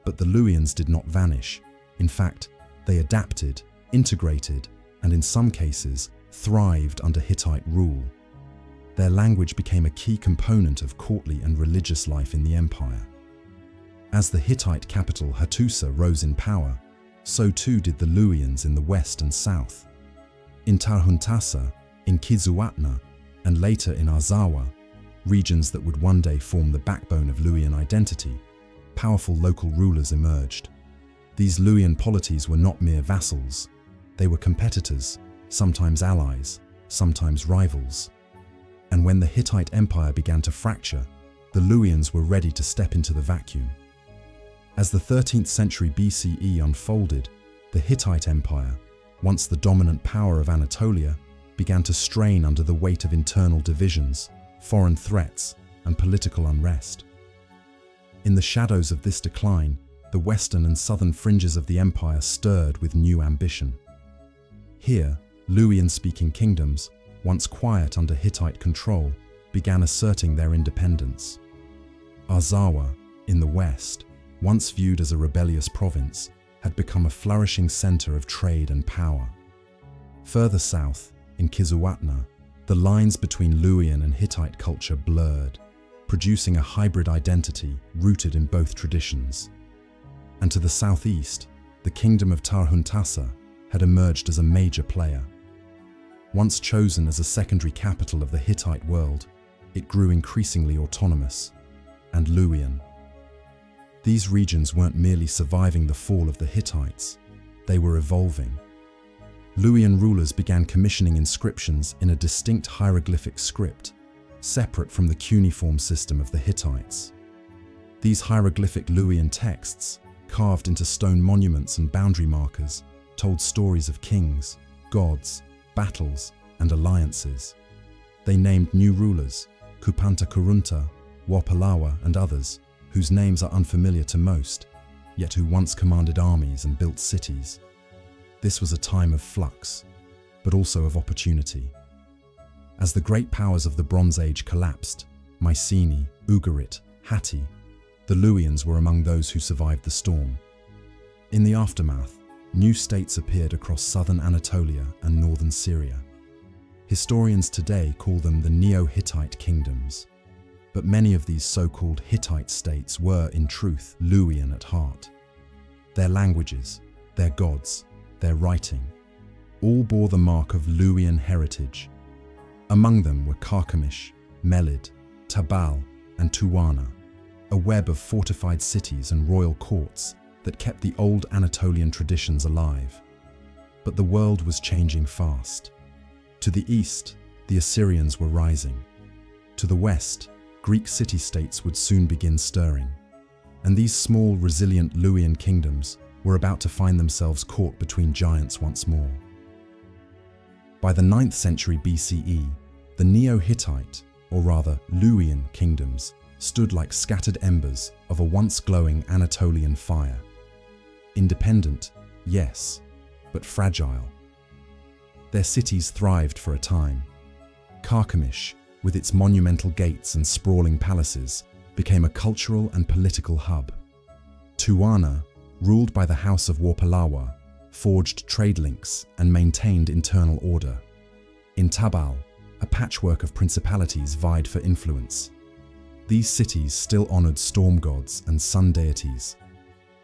But the Luwians did not vanish. In fact, they adapted, integrated, and in some cases, thrived under Hittite rule. Their language became a key component of courtly and religious life in the empire. As the Hittite capital Hattusa rose in power, so too did the Luwians in the west and south. In Tarhuntassa, in Kizuatna, and later in Arzawa, regions that would one day form the backbone of Luwian identity, powerful local rulers emerged. These Luwian polities were not mere vassals. They were competitors, sometimes allies, sometimes rivals. And when the Hittite Empire began to fracture, the Luwians were ready to step into the vacuum. As the 13th century BCE unfolded, the Hittite Empire, once the dominant power of Anatolia, began to strain under the weight of internal divisions, foreign threats, and political unrest. In the shadows of this decline, the western and southern fringes of the empire stirred with new ambition. Here, Luwian-speaking kingdoms, once quiet under Hittite control, began asserting their independence. Arzawa, in the west, once viewed as a rebellious province, had become a flourishing center of trade and power. Further south, in Kizuatna, the lines between Luwian and Hittite culture blurred, producing a hybrid identity rooted in both traditions. And to the southeast, the kingdom of Tarhuntassa had emerged as a major player. Once chosen as a secondary capital of the Hittite world, it grew increasingly autonomous and Luwian. These regions weren't merely surviving the fall of the Hittites, they were evolving. Luwian rulers began commissioning inscriptions in a distinct hieroglyphic script, separate from the cuneiform system of the Hittites. These hieroglyphic Luwian texts, carved into stone monuments and boundary markers, told stories of kings, gods, battles, and alliances. They named new rulers, Kupanta Kurunta, Wapalawa, and others, whose names are unfamiliar to most, yet who once commanded armies and built cities. This was a time of flux, but also of opportunity. As the great powers of the Bronze Age collapsed, Mycenae, Ugarit, Hatti, the Luwians were among those who survived the storm. In the aftermath, new states appeared across southern Anatolia and northern Syria. Historians today call them the Neo-Hittite kingdoms, but many of these so-called Hittite states were, in truth, Luwian at heart. Their languages, their gods, their writing, all bore the mark of Luwian heritage. Among them were Carchemish, Melid, Tabal, and Tuwana, a web of fortified cities and royal courts that kept the old Anatolian traditions alive. But the world was changing fast. To the east, the Assyrians were rising. To the west, Greek city-states would soon begin stirring. And these small, resilient Luwian kingdoms were about to find themselves caught between giants once more. By the 9th century BCE, the Neo-Hittite, or rather Luwian kingdoms, stood like scattered embers of a once glowing Anatolian fire. Independent, yes, but fragile. Their cities thrived for a time. Carchemish, with its monumental gates and sprawling palaces, became a cultural and political hub. Tuwana, ruled by the House of Wapalawa, forged trade links and maintained internal order. In Tabal, a patchwork of principalities vied for influence. These cities still honored storm gods and sun deities.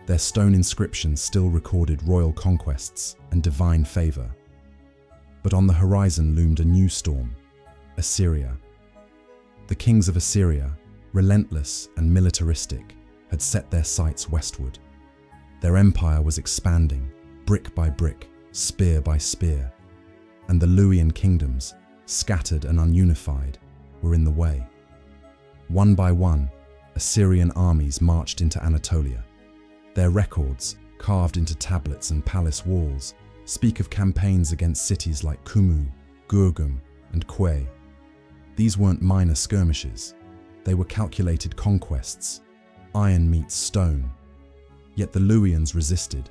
Their stone inscriptions still recorded royal conquests and divine favor. But on the horizon loomed a new storm, Assyria. The kings of Assyria, relentless and militaristic, had set their sights westward. Their empire was expanding, brick by brick, spear by spear, and the Luwian kingdoms, scattered and ununified, were in the way. One by one, Assyrian armies marched into Anatolia. Their records, carved into tablets and palace walls, speak of campaigns against cities like Kumu, Gurgum, and Kwe. These weren't minor skirmishes. They were calculated conquests. Iron meets stone. Yet the Luwians resisted.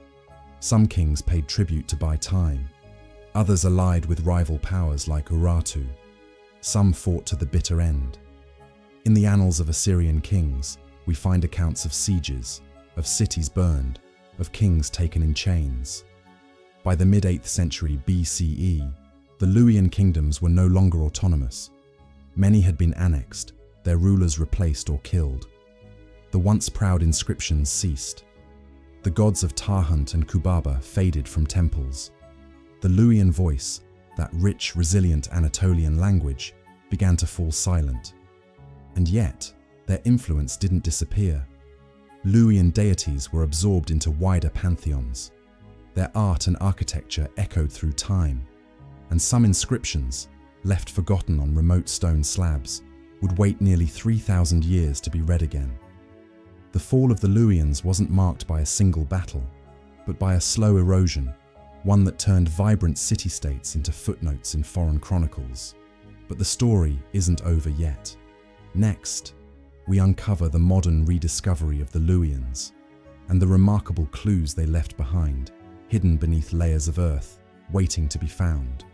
Some kings paid tribute to buy time. Others allied with rival powers like Urartu. Some fought to the bitter end. In the annals of Assyrian kings, we find accounts of sieges, of cities burned, of kings taken in chains. By the mid-8th century BCE, the Luwian kingdoms were no longer autonomous. Many had been annexed, their rulers replaced or killed. The once proud inscriptions ceased. The gods of Tarhunt and Kubaba faded from temples. The Luwian voice, that rich, resilient Anatolian language, began to fall silent. And yet, their influence didn't disappear. Luwian deities were absorbed into wider pantheons. Their art and architecture echoed through time, and some inscriptions, left forgotten on remote stone slabs, would wait nearly 3,000 years to be read again. The fall of the Luwians wasn't marked by a single battle, but by a slow erosion, one that turned vibrant city-states into footnotes in foreign chronicles. But the story isn't over yet. Next, we uncover the modern rediscovery of the Luwians and the remarkable clues they left behind, hidden beneath layers of earth, waiting to be found.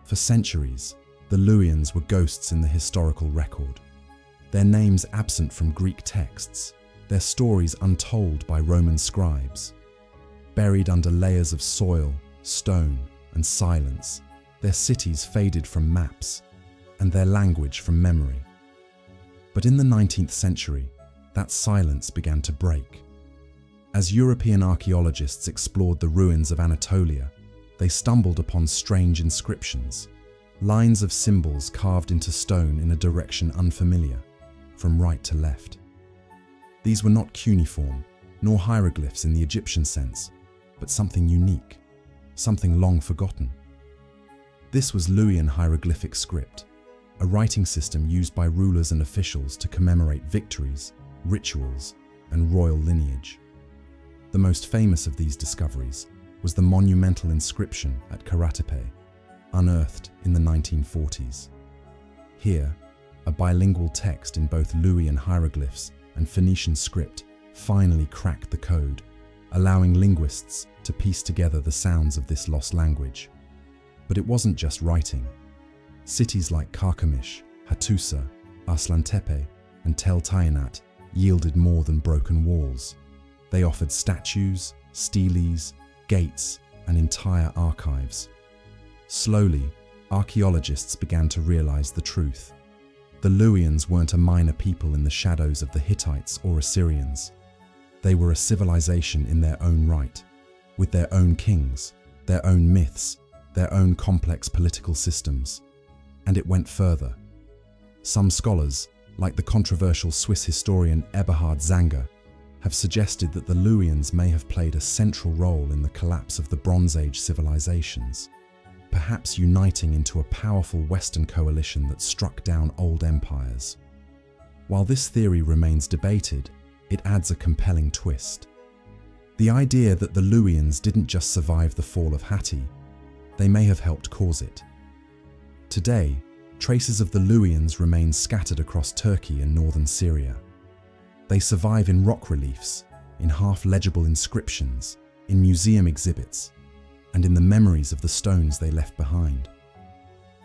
For centuries, the Luwians were ghosts in the historical record. Their names absent from Greek texts, their stories untold by Roman scribes. Buried under layers of soil, stone, and silence, their cities faded from maps, and their language from memory. But in the 19th century, that silence began to break. As European archaeologists explored the ruins of Anatolia, they stumbled upon strange inscriptions, lines of symbols carved into stone in a direction unfamiliar, from right to left. These were not cuneiform, nor hieroglyphs in the Egyptian sense, but something unique, something long forgotten. This was Luwian hieroglyphic script, a writing system used by rulers and officials to commemorate victories, rituals, and royal lineage. The most famous of these discoveries was the monumental inscription at Karatepe, unearthed in the 1940s. Here, a bilingual text in both Luwian hieroglyphs and Phoenician script finally cracked the code, allowing linguists to piece together the sounds of this lost language. But it wasn't just writing. Cities like Carchemish, Hattusa, Arslantepe, and Tel Tayanat yielded more than broken walls. They offered statues, steles, gates, and entire archives. Slowly, archaeologists began to realize the truth. The Luwians weren't a minor people in the shadows of the Hittites or Assyrians. They were a civilization in their own right, with their own kings, their own myths, their own complex political systems. And it went further. Some scholars, like the controversial Swiss historian Eberhard Zanger, have suggested that the Luwians may have played a central role in the collapse of the Bronze Age civilizations, perhaps uniting into a powerful Western coalition that struck down old empires. While this theory remains debated, it adds a compelling twist. The idea that the Luwians didn't just survive the fall of Hatti, they may have helped cause it. Today, traces of the Luwians remain scattered across Turkey and northern Syria. They survive in rock reliefs, in half-legible inscriptions, in museum exhibits, and in the memories of the stones they left behind.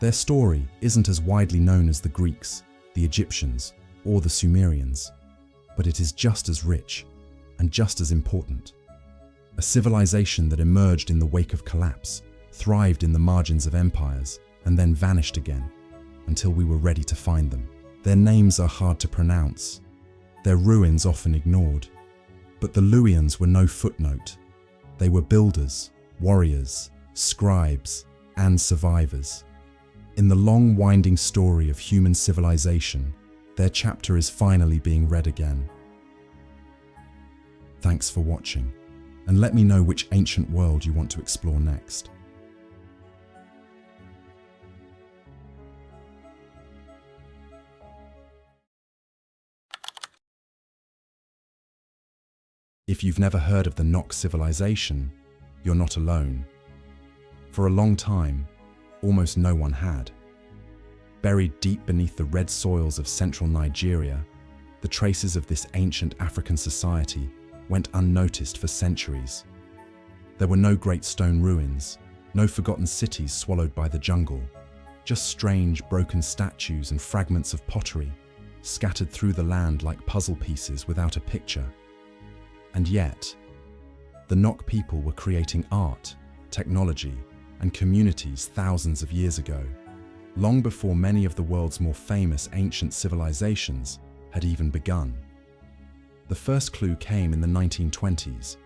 Their story isn't as widely known as the Greeks, the Egyptians, or the Sumerians, but it is just as rich and just as important. A civilization that emerged in the wake of collapse, thrived in the margins of empires, and then vanished again, until we were ready to find them. Their names are hard to pronounce, their ruins often ignored. But the Luwians were no footnote. They were builders, warriors, scribes, and survivors. In the long, winding story of human civilization, their chapter is finally being read again. Thanks for watching, and let me know which ancient world you want to explore next. If you've never heard of the Nok civilization, you're not alone. For a long time, almost no one had. Buried deep beneath the red soils of central Nigeria, the traces of this ancient African society went unnoticed for centuries. There were no great stone ruins, no forgotten cities swallowed by the jungle, just strange broken statues and fragments of pottery scattered through the land like puzzle pieces without a picture. And yet, the Nok people were creating art, technology, and communities thousands of years ago, long before many of the world's more famous ancient civilizations had even begun. The first clue came in the 1920s.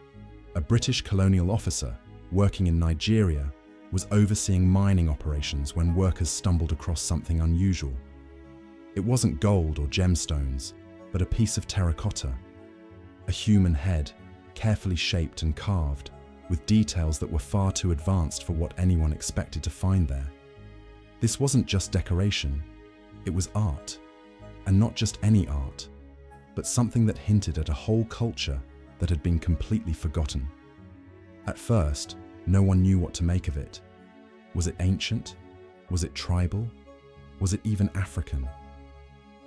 A British colonial officer working in Nigeria was overseeing mining operations when workers stumbled across something unusual. It wasn't gold or gemstones, but a piece of terracotta. A human head, carefully shaped and carved, with details that were far too advanced for what anyone expected to find there. This wasn't just decoration, it was art. And not just any art, but something that hinted at a whole culture that had been completely forgotten. At first, no one knew what to make of it. Was it ancient? Was it tribal? Was it even African?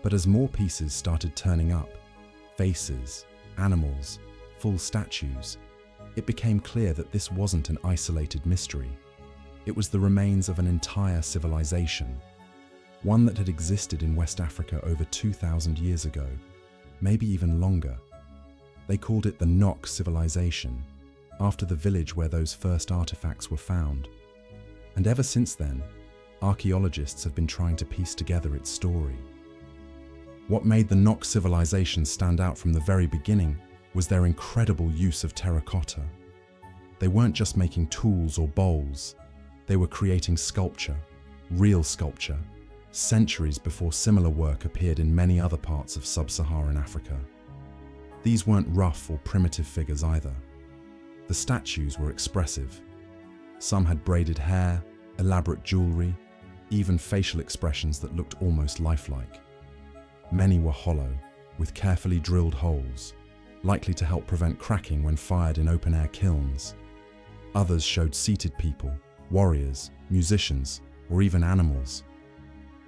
But as more pieces started turning up, faces, animals, full statues, it became clear that this wasn't an isolated mystery. It was the remains of an entire civilization, one that had existed in West Africa over 2,000 years ago, maybe even longer. They called it the Nok civilization, after the village where those first artifacts were found. And ever since then, archaeologists have been trying to piece together its story. What made the Nok civilization stand out from the very beginning was their incredible use of terracotta. They weren't just making tools or bowls, they were creating sculpture, real sculpture, centuries before similar work appeared in many other parts of sub-Saharan Africa. These weren't rough or primitive figures either. The statues were expressive. Some had braided hair, elaborate jewelry, even facial expressions that looked almost lifelike. Many were hollow, with carefully drilled holes, likely to help prevent cracking when fired in open-air kilns. Others showed seated people, warriors, musicians, or even animals.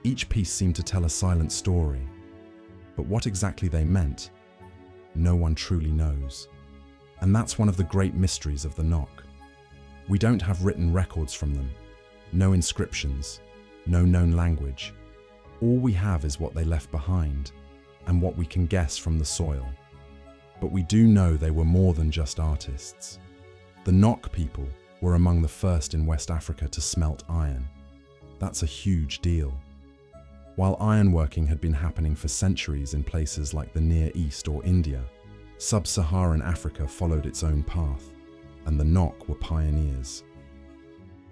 Each piece seemed to tell a silent story, but what exactly they meant, no one truly knows. And that's one of the great mysteries of the Nok. We don't have written records from them, no inscriptions, no known language. All we have is what they left behind, and what we can guess from the soil. But we do know they were more than just artists. The Nok people were among the first in West Africa to smelt iron. That's a huge deal. While ironworking had been happening for centuries in places like the Near East or India, sub-Saharan Africa followed its own path, and the Nok were pioneers.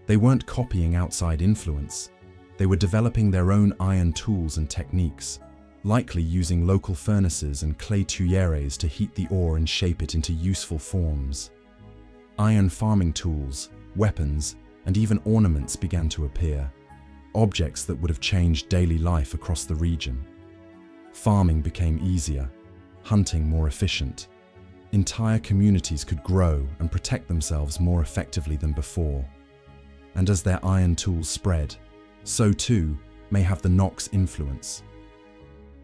They weren't copying outside influence, they were developing their own iron tools and techniques, likely using local furnaces and clay tuyeres to heat the ore and shape it into useful forms. Iron farming tools, weapons, and even ornaments began to appear, objects that would have changed daily life across the region. Farming became easier, hunting more efficient. Entire communities could grow and protect themselves more effectively than before. And as their iron tools spread, so too may have the Nok's influence.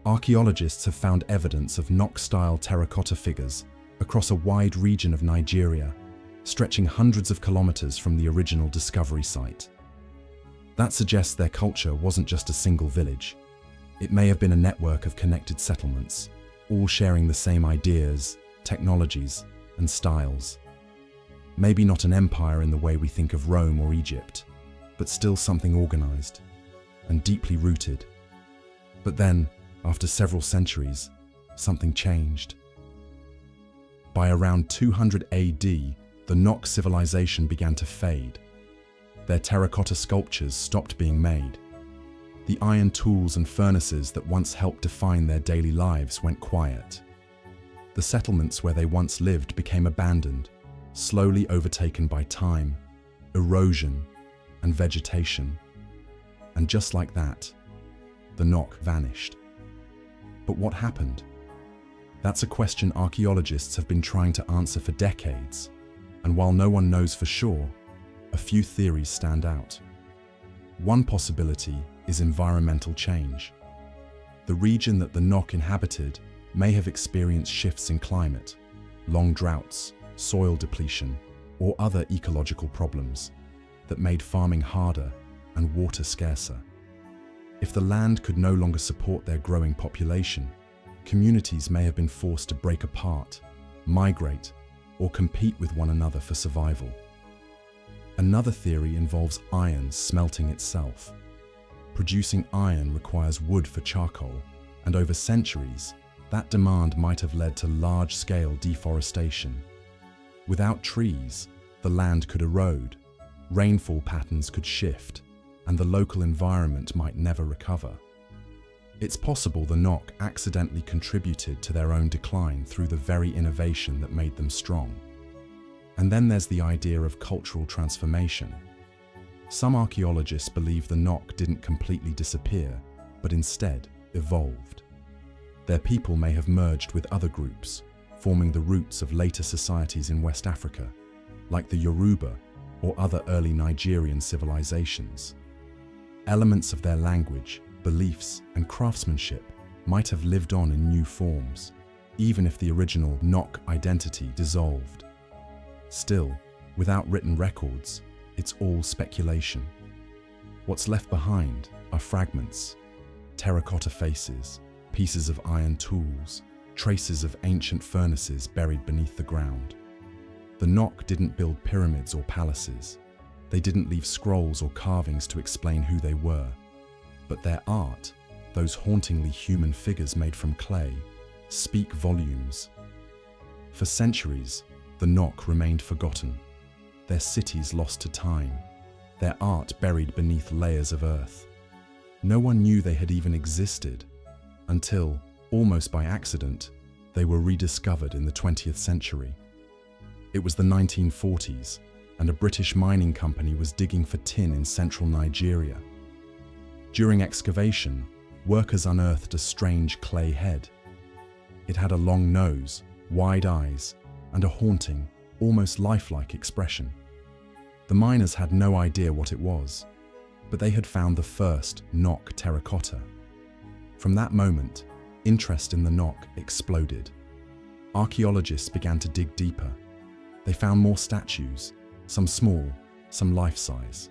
Archaeologists have found evidence of Nok-style terracotta figures across a wide region of Nigeria, stretching hundreds of kilometers from the original discovery site. That suggests their culture wasn't just a single village. It may have been a network of connected settlements, all sharing the same ideas, technologies, and styles. Maybe not an empire in the way we think of Rome or Egypt, but still something organized and deeply rooted. But then, after several centuries, something changed. By around 200 AD, the Nok civilization began to fade. Their terracotta sculptures stopped being made. The iron tools and furnaces that once helped define their daily lives went quiet. The settlements where they once lived became abandoned, slowly overtaken by time, erosion, and vegetation. And just like that, the Nok vanished. But what happened? That's a question archaeologists have been trying to answer for decades, and while no one knows for sure, a few theories stand out. One possibility is environmental change. The region that the Nok inhabited may have experienced shifts in climate, long droughts, soil depletion, or other ecological problems that made farming harder and water scarcer. If the land could no longer support their growing population, communities may have been forced to break apart, migrate, or compete with one another for survival. Another theory involves iron smelting itself. Producing iron requires wood for charcoal, and over centuries, that demand might have led to large-scale deforestation. Without trees, the land could erode, rainfall patterns could shift, and the local environment might never recover. It's possible the Nok accidentally contributed to their own decline through the very innovation that made them strong. And then there's the idea of cultural transformation. Some archaeologists believe the Nok didn't completely disappear, but instead evolved. Their people may have merged with other groups, forming the roots of later societies in West Africa, like the Yoruba or other early Nigerian civilizations. Elements of their language, beliefs, and craftsmanship might have lived on in new forms, even if the original Nok identity dissolved. Still, without written records, it's all speculation. What's left behind are fragments, terracotta faces, pieces of iron tools, traces of ancient furnaces buried beneath the ground. The Nok didn't build pyramids or palaces. They didn't leave scrolls or carvings to explain who they were. But their art, those hauntingly human figures made from clay, speak volumes. For centuries, the Nok remained forgotten, their cities lost to time, their art buried beneath layers of earth. No one knew they had even existed until, almost by accident, they were rediscovered in the 20th century. It was the 1940s, and a British mining company was digging for tin in central Nigeria. During excavation, workers unearthed a strange clay head. It had a long nose, wide eyes, and a haunting, almost lifelike expression. The miners had no idea what it was, but they had found the first Nok terracotta. From that moment, interest in the Nok exploded. Archaeologists began to dig deeper. They found more statues, some small, some life-size.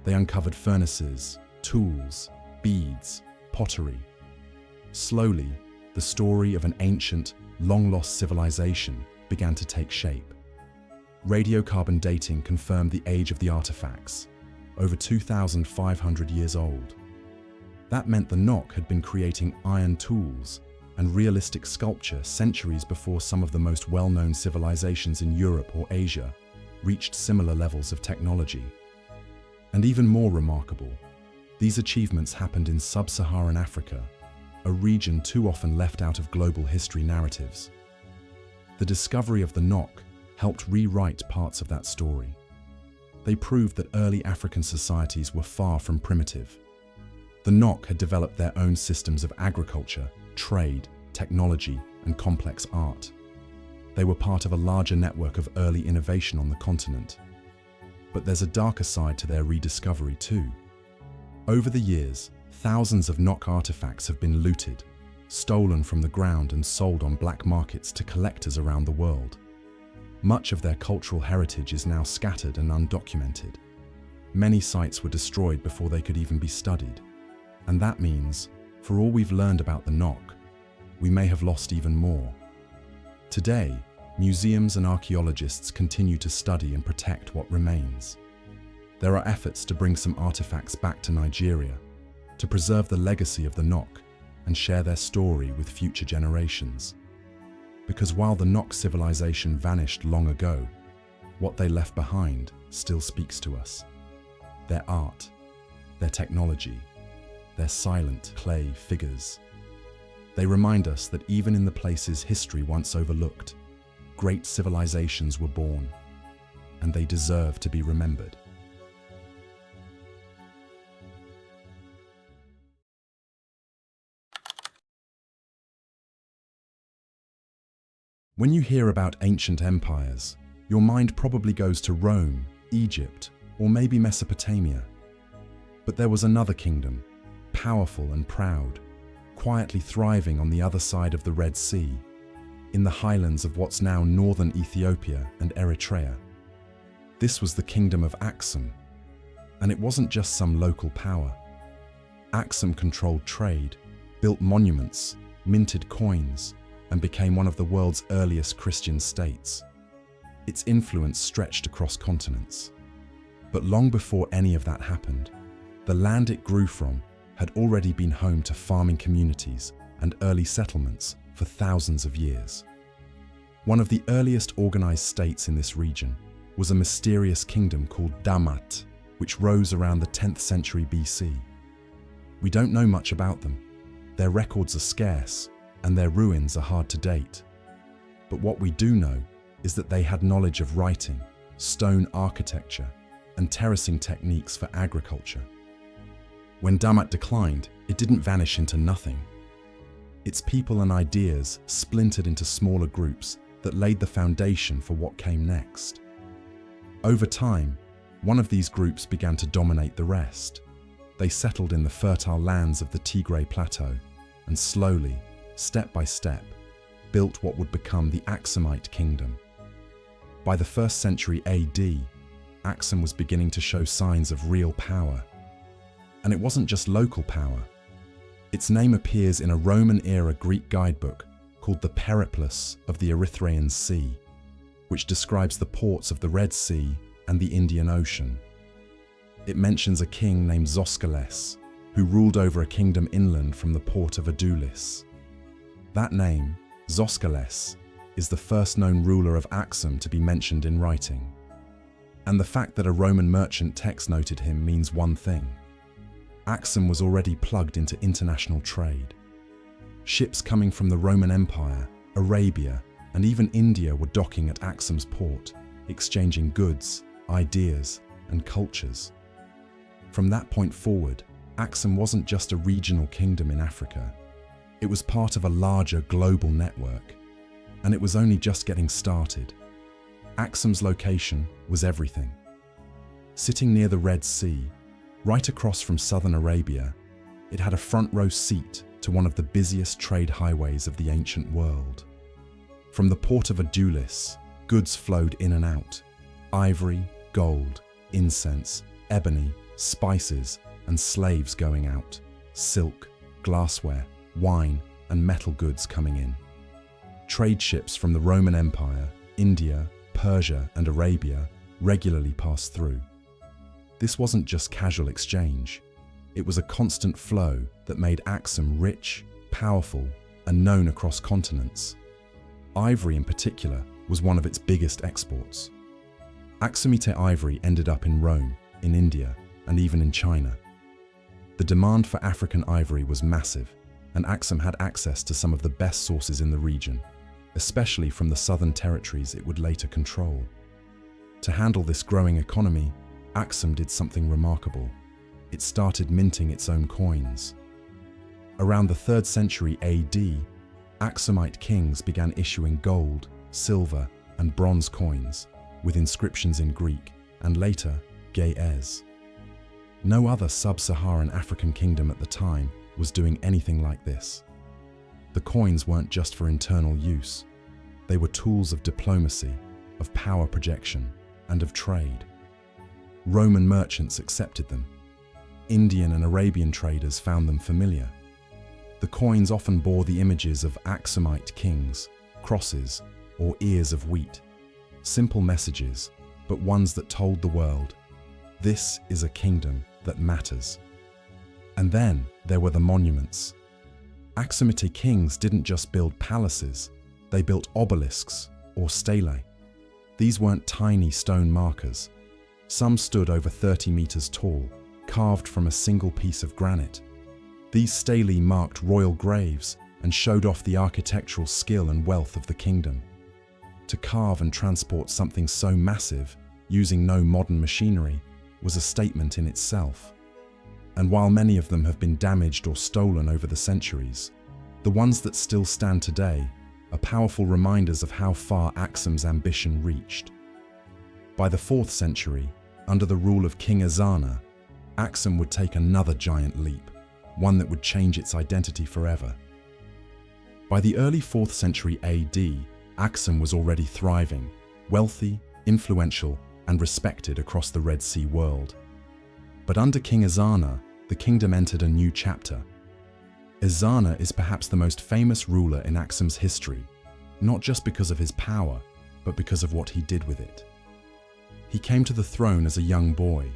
They uncovered furnaces, tools, beads, pottery. Slowly, the story of an ancient, long-lost civilization began to take shape. Radiocarbon dating confirmed the age of the artifacts, over 2,500 years old. That meant the Nok had been creating iron tools and realistic sculpture centuries before some of the most well-known civilizations in Europe or Asia reached similar levels of technology. And even more remarkable, these achievements happened in sub-Saharan Africa, a region too often left out of global history narratives. The discovery of the Nok helped rewrite parts of that story. They proved that early African societies were far from primitive. The Nok had developed their own systems of agriculture, trade, technology, and complex art. They were part of a larger network of early innovation on the continent. But there's a darker side to their rediscovery too. Over the years, thousands of Nok artifacts have been looted, stolen from the ground and sold on black markets to collectors around the world. Much of their cultural heritage is now scattered and undocumented. Many sites were destroyed before they could even be studied. And that means, for all we've learned about the Nok, we may have lost even more. Today, museums and archaeologists continue to study and protect what remains. There are efforts to bring some artifacts back to Nigeria, to preserve the legacy of the Nok and share their story with future generations. Because while the Nok civilization vanished long ago, what they left behind still speaks to us. Their art, their technology, their silent clay figures. They remind us that even in the places history once overlooked, great civilizations were born, and they deserve to be remembered. When you hear about ancient empires, your mind probably goes to Rome, Egypt, or maybe Mesopotamia. But there was another kingdom, powerful and proud, quietly thriving on the other side of the Red Sea, in the highlands of what's now northern Ethiopia and Eritrea. This was the kingdom of Aksum, and it wasn't just some local power. Aksum controlled trade, built monuments, minted coins, and became one of the world's earliest Christian states. Its influence stretched across continents. But long before any of that happened, the land it grew from had already been home to farming communities and early settlements for thousands of years. One of the earliest organized states in this region was a mysterious kingdom called Damat, which rose around the 10th century BC. We don't know much about them. Their records are scarce, and their ruins are hard to date. But what we do know is that they had knowledge of writing, stone architecture, and terracing techniques for agriculture. When Damat declined, it didn't vanish into nothing. Its people and ideas splintered into smaller groups that laid the foundation for what came next. Over time, one of these groups began to dominate the rest. They settled in the fertile lands of the Tigray Plateau and slowly, step by step, built what would become the Aksumite kingdom. By the 1st century AD, Aksum was beginning to show signs of real power. And it wasn't just local power. Its name appears in a Roman-era Greek guidebook called the Periplus of the Erythraean Sea, which describes the ports of the Red Sea and the Indian Ocean. It mentions a king named Zoskales, who ruled over a kingdom inland from the port of Adulis. That name, Zoskales, is the first known ruler of Aksum to be mentioned in writing. And the fact that a Roman merchant text noted him means one thing. Aksum was already plugged into international trade. Ships coming from the Roman Empire, Arabia, and even India were docking at Aksum's port, exchanging goods, ideas, and cultures. From that point forward, Aksum wasn't just a regional kingdom in Africa. It was part of a larger global network, and it was only just getting started. Aksum's location was everything. Sitting near the Red Sea, right across from southern Arabia, it had a front-row seat to one of the busiest trade highways of the ancient world. From the port of Adulis, goods flowed in and out: ivory, gold, incense, ebony, spices, and slaves going out, silk, glassware, wine, and metal goods coming in. Trade ships from the Roman Empire, India, Persia, and Arabia regularly passed through. This wasn't just casual exchange. It was a constant flow that made Aksum rich, powerful, and known across continents. Ivory in particular was one of its biggest exports. Aksumite ivory ended up in Rome, in India, and even in China. The demand for African ivory was massive, and Aksum had access to some of the best sources in the region, especially from the southern territories it would later control. To handle this growing economy, Aksum did something remarkable. It started minting its own coins. Around the 3rd century AD, Aksumite kings began issuing gold, silver, and bronze coins, with inscriptions in Greek, and later, Ge'ez. No other sub-Saharan African kingdom at the time was doing anything like this. The coins weren't just for internal use. They were tools of diplomacy, of power projection, and of trade. Roman merchants accepted them. Indian and Arabian traders found them familiar. The coins often bore the images of Aksumite kings, crosses, or ears of wheat. Simple messages, but ones that told the world, this is a kingdom that matters. And then there were the monuments. Aksumite kings didn't just build palaces, they built obelisks, or stelae. These weren't tiny stone markers. Some stood over 30 meters tall, carved from a single piece of granite. These stelae marked royal graves and showed off the architectural skill and wealth of the kingdom. To carve and transport something so massive, using no modern machinery, was a statement in itself. And while many of them have been damaged or stolen over the centuries, the ones that still stand today are powerful reminders of how far Aksum's ambition reached. By the 4th century, under the rule of King Ezana, Aksum would take another giant leap, one that would change its identity forever. By the early 4th century AD, Aksum was already thriving, wealthy, influential, and respected across the Red Sea world. But under King Ezana, the kingdom entered a new chapter. Ezana is perhaps the most famous ruler in Aksum's history, not just because of his power, but because of what he did with it. He came to the throne as a young boy,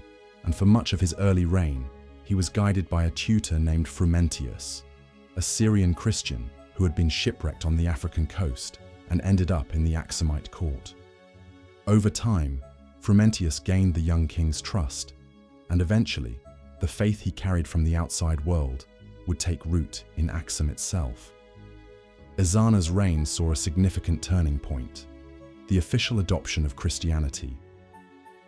and for much of his early reign, he was guided by a tutor named Frumentius, a Syrian Christian who had been shipwrecked on the African coast and ended up in the Aksumite court. Over time, Frumentius gained the young king's trust, and eventually, the faith he carried from the outside world would take root in Aksum itself. Ezana's reign saw a significant turning point: the official adoption of Christianity.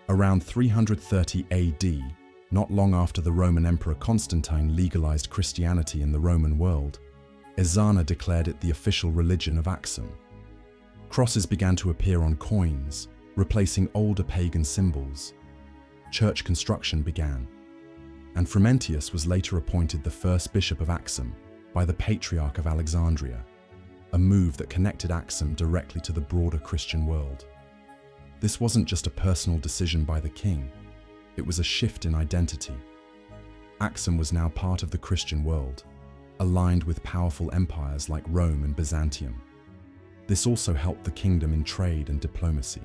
Around 330 AD, not long after the Roman Emperor Constantine legalized Christianity in the Roman world, Ezana declared it the official religion of Aksum. Crosses began to appear on coins, replacing older pagan symbols. Church construction began, and Frumentius was later appointed the first bishop of Aksum by the Patriarch of Alexandria, a move that connected Aksum directly to the broader Christian world. This wasn't just a personal decision by the king, it was a shift in identity. Aksum was now part of the Christian world, aligned with powerful empires like Rome and Byzantium. This also helped the kingdom in trade and diplomacy.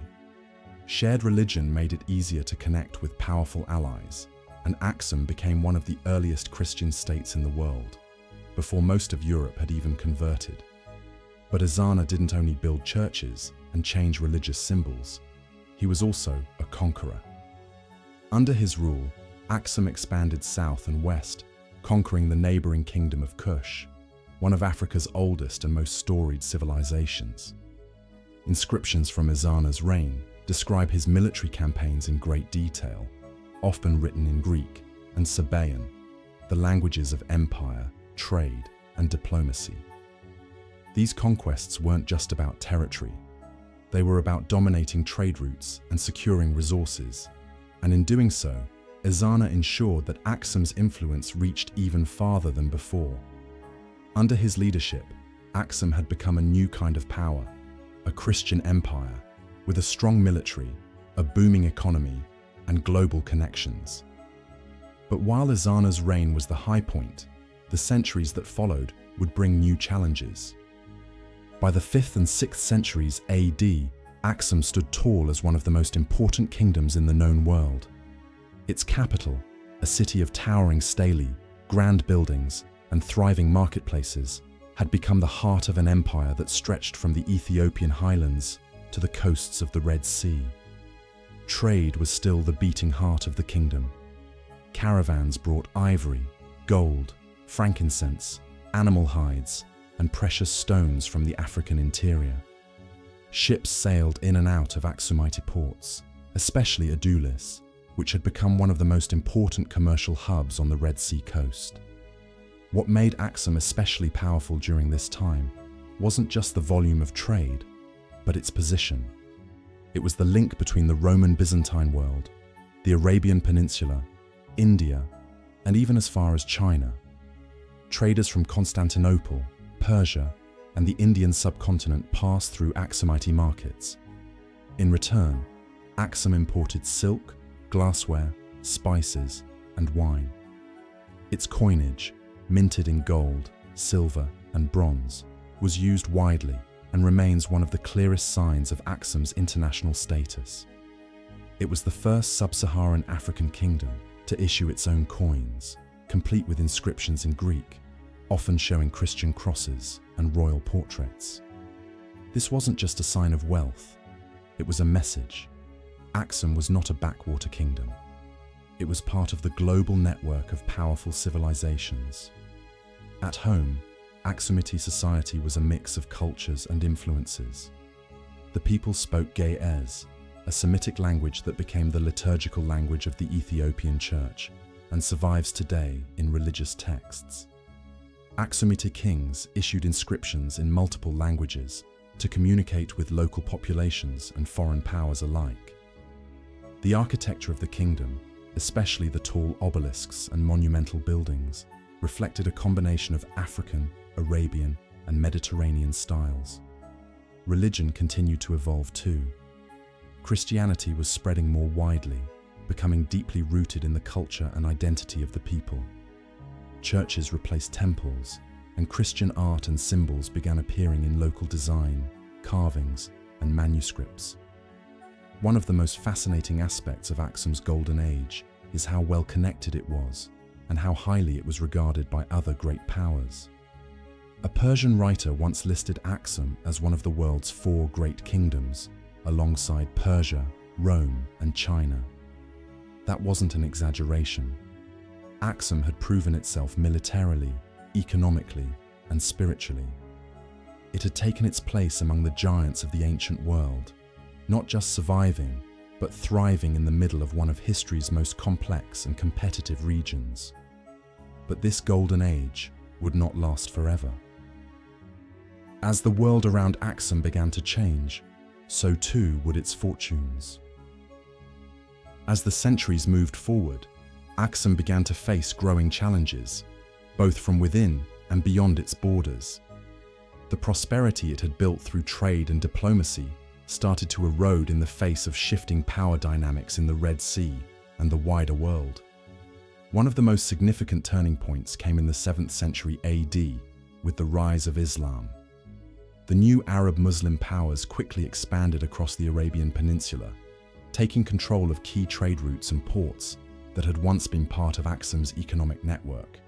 Shared religion made it easier to connect with powerful allies, and Aksum became one of the earliest Christian states in the world, before most of Europe had even converted. But Ezana didn't only build churches and change religious symbols, he was also a conqueror. Under his rule, Aksum expanded south and west, conquering the neighboring kingdom of Kush, one of Africa's oldest and most storied civilizations. Inscriptions from Ezana's reign describe his military campaigns in great detail, often written in Greek and Sabaean, the languages of empire, trade, and diplomacy. These conquests weren't just about territory. They were about dominating trade routes and securing resources, and in doing so, Ezana ensured that Aksum's influence reached even farther than before. Under his leadership, Aksum had become a new kind of power, a Christian empire, with a strong military, a booming economy, and global connections. But while Ezana's reign was the high point, the centuries that followed would bring new challenges. By the 5th and 6th centuries AD, Aksum stood tall as one of the most important kingdoms in the known world. Its capital, a city of towering stelae, grand buildings, and thriving marketplaces, had become the heart of an empire that stretched from the Ethiopian highlands to the coasts of the Red Sea. Trade was still the beating heart of the kingdom. Caravans brought ivory, gold, frankincense, animal hides, and precious stones from the African interior. Ships sailed in and out of Aksumite ports, especially Adulis, which had become one of the most important commercial hubs on the Red Sea coast. What made Aksum especially powerful during this time wasn't just the volume of trade, but its position. It was the link between the Roman-Byzantine world, the Arabian Peninsula, India, and even as far as China. Traders from Constantinople, Persia, and the Indian subcontinent passed through Aksumite markets. In return, Aksum imported silk, glassware, spices, and wine. Its coinage, minted in gold, silver, and bronze, was used widely and remains one of the clearest signs of Aksum's international status. It was the first sub-Saharan African kingdom to issue its own coins, complete with inscriptions in Greek, often showing Christian crosses and royal portraits. This wasn't just a sign of wealth, it was a message. Aksum was not a backwater kingdom. It was part of the global network of powerful civilizations. At home, Aksumite society was a mix of cultures and influences. The people spoke Ge'ez, a Semitic language that became the liturgical language of the Ethiopian Church and survives today in religious texts. Aksumite kings issued inscriptions in multiple languages to communicate with local populations and foreign powers alike. The architecture of the kingdom, especially the tall obelisks and monumental buildings, reflected a combination of African, Arabian, and Mediterranean styles. Religion continued to evolve too. Christianity was spreading more widely, becoming deeply rooted in the culture and identity of the people. Churches replaced temples, and Christian art and symbols began appearing in local design, carvings, and manuscripts. One of the most fascinating aspects of Aksum's golden age is how well connected it was, and how highly it was regarded by other great powers. A Persian writer once listed Aksum as one of the world's 4 great kingdoms, alongside Persia, Rome, and China. That wasn't an exaggeration. Aksum had proven itself militarily, economically, and spiritually. It had taken its place among the giants of the ancient world, not just surviving, but thriving in the middle of one of history's most complex and competitive regions. But this golden age would not last forever. As the world around Aksum began to change, so too would its fortunes. As the centuries moved forward, Aksum began to face growing challenges, both from within and beyond its borders. The prosperity it had built through trade and diplomacy started to erode in the face of shifting power dynamics in the Red Sea and the wider world. One of the most significant turning points came in the 7th century AD with the rise of Islam. The new Arab Muslim powers quickly expanded across the Arabian Peninsula, taking control of key trade routes and ports that had once been part of Aksum's economic network.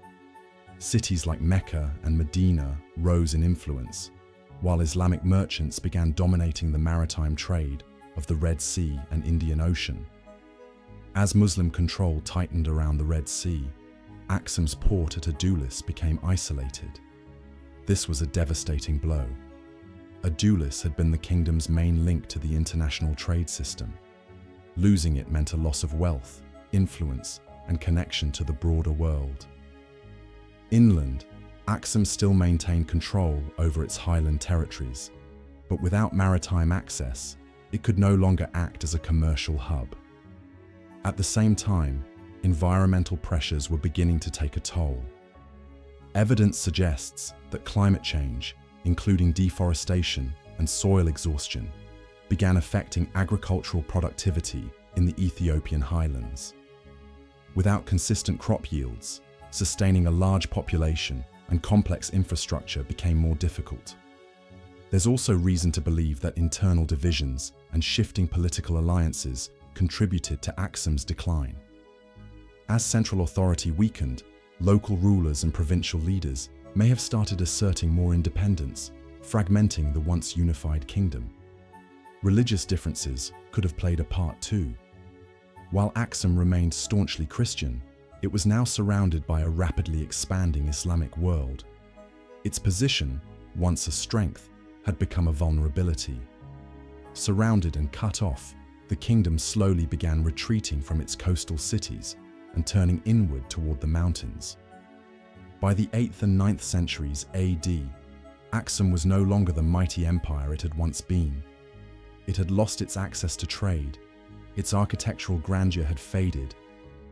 Cities like Mecca and Medina rose in influence, while Islamic merchants began dominating the maritime trade of the Red Sea and Indian Ocean. As Muslim control tightened around the Red Sea, Aksum's port at Adulis became isolated. This was a devastating blow. Adulis had been the kingdom's main link to the international trade system. Losing it meant a loss of wealth, influence, and connection to the broader world. Inland, Axum still maintained control over its highland territories, but without maritime access, it could no longer act as a commercial hub. At the same time, environmental pressures were beginning to take a toll. Evidence suggests that climate change, including deforestation and soil exhaustion, began affecting agricultural productivity in the Ethiopian highlands. Without consistent crop yields, sustaining a large population and complex infrastructure became more difficult. There's also reason to believe that internal divisions and shifting political alliances contributed to Axum's decline. As central authority weakened, local rulers and provincial leaders may have started asserting more independence, fragmenting the once unified kingdom. Religious differences could have played a part too. While Axum remained staunchly Christian, it was now surrounded by a rapidly expanding Islamic world. Its position, once a strength, had become a vulnerability. Surrounded and cut off, the kingdom slowly began retreating from its coastal cities and turning inward toward the mountains. By the 8th and 9th centuries AD, Axum was no longer the mighty empire it had once been. It had lost its access to trade, its architectural grandeur had faded,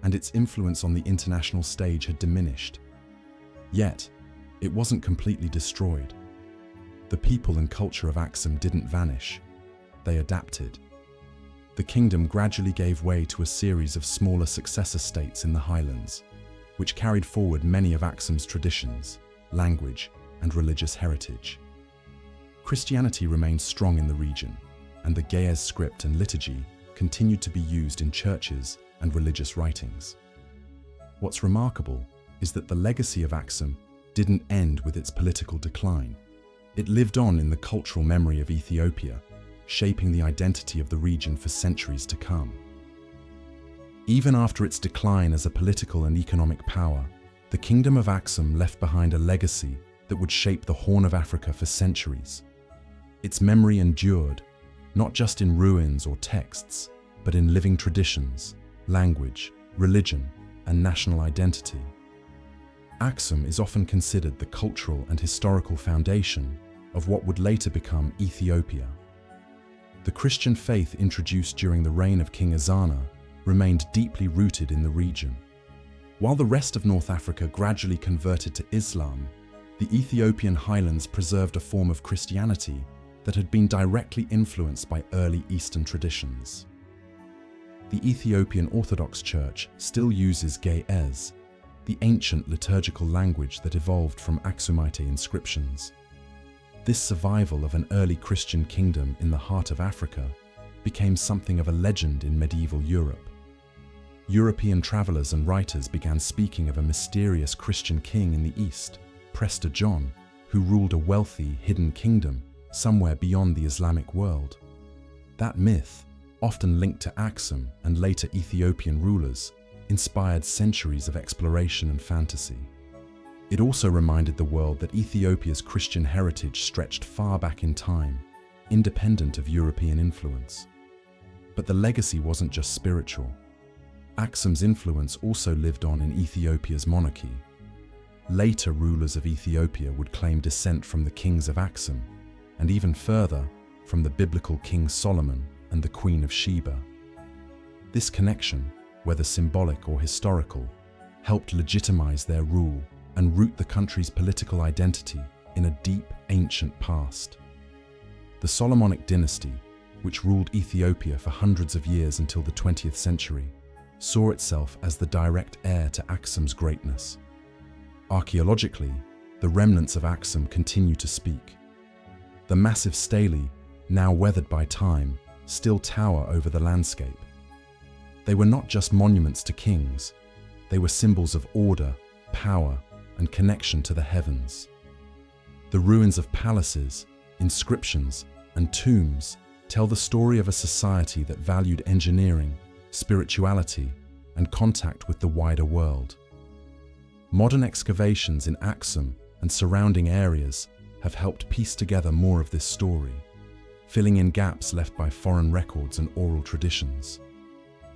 and its influence on the international stage had diminished. Yet, it wasn't completely destroyed. The people and culture of Axum didn't vanish. They adapted. The kingdom gradually gave way to a series of smaller successor states in the highlands, which carried forward many of Axum's traditions, language, and religious heritage. Christianity remained strong in the region, and the Ge'ez script and liturgy continued to be used in churches and religious writings. What's remarkable is that the legacy of Axum didn't end with its political decline. It lived on in the cultural memory of Ethiopia, shaping the identity of the region for centuries to come. Even after its decline as a political and economic power, the Kingdom of Axum left behind a legacy that would shape the Horn of Africa for centuries. Its memory endured, not just in ruins or texts, but in living traditions, language, religion, and national identity. Axum is often considered the cultural and historical foundation of what would later become Ethiopia. The Christian faith introduced during the reign of King Ezana remained deeply rooted in the region. While the rest of North Africa gradually converted to Islam, the Ethiopian highlands preserved a form of Christianity that had been directly influenced by early Eastern traditions. The Ethiopian Orthodox Church still uses Ge'ez, the ancient liturgical language that evolved from Aksumite inscriptions. This survival of an early Christian kingdom in the heart of Africa became something of a legend in medieval Europe. European travelers and writers began speaking of a mysterious Christian king in the east, Prester John, who ruled a wealthy, hidden kingdom somewhere beyond the Islamic world. That myth, often linked to Axum and later Ethiopian rulers, inspired centuries of exploration and fantasy. It also reminded the world that Ethiopia's Christian heritage stretched far back in time, independent of European influence. But the legacy wasn't just spiritual. Axum's influence also lived on in Ethiopia's monarchy. Later rulers of Ethiopia would claim descent from the kings of Axum, and even further, from the biblical King Solomon and the Queen of Sheba. This connection, whether symbolic or historical, helped legitimize their rule and root the country's political identity in a deep, ancient past. The Solomonic dynasty, which ruled Ethiopia for hundreds of years until the 20th century, saw itself as the direct heir to Axum's greatness. Archaeologically, the remnants of Axum continue to speak. The massive stelae, now weathered by time, still tower over the landscape. They were not just monuments to kings, they were symbols of order, power, and connection to the heavens. The ruins of palaces, inscriptions, and tombs tell the story of a society that valued engineering, spirituality, and contact with the wider world. Modern excavations in Axum and surrounding areas have helped piece together more of this story, filling in gaps left by foreign records and oral traditions.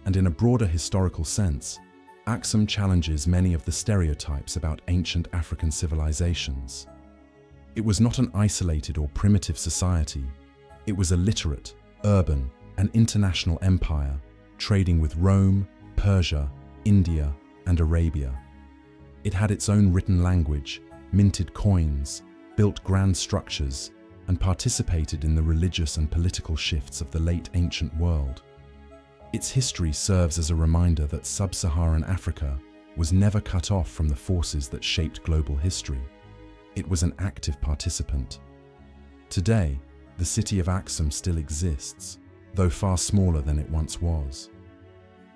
And in a broader historical sense, Aksum challenges many of the stereotypes about ancient African civilizations. It was not an isolated or primitive society. It was a literate, urban, and international empire, trading with Rome, Persia, India, and Arabia. It had its own written language, minted coins, built grand structures, and participated in the religious and political shifts of the late ancient world. Its history serves as a reminder that sub-Saharan Africa was never cut off from the forces that shaped global history. It was an active participant. Today, the city of Aksum still exists, though far smaller than it once was.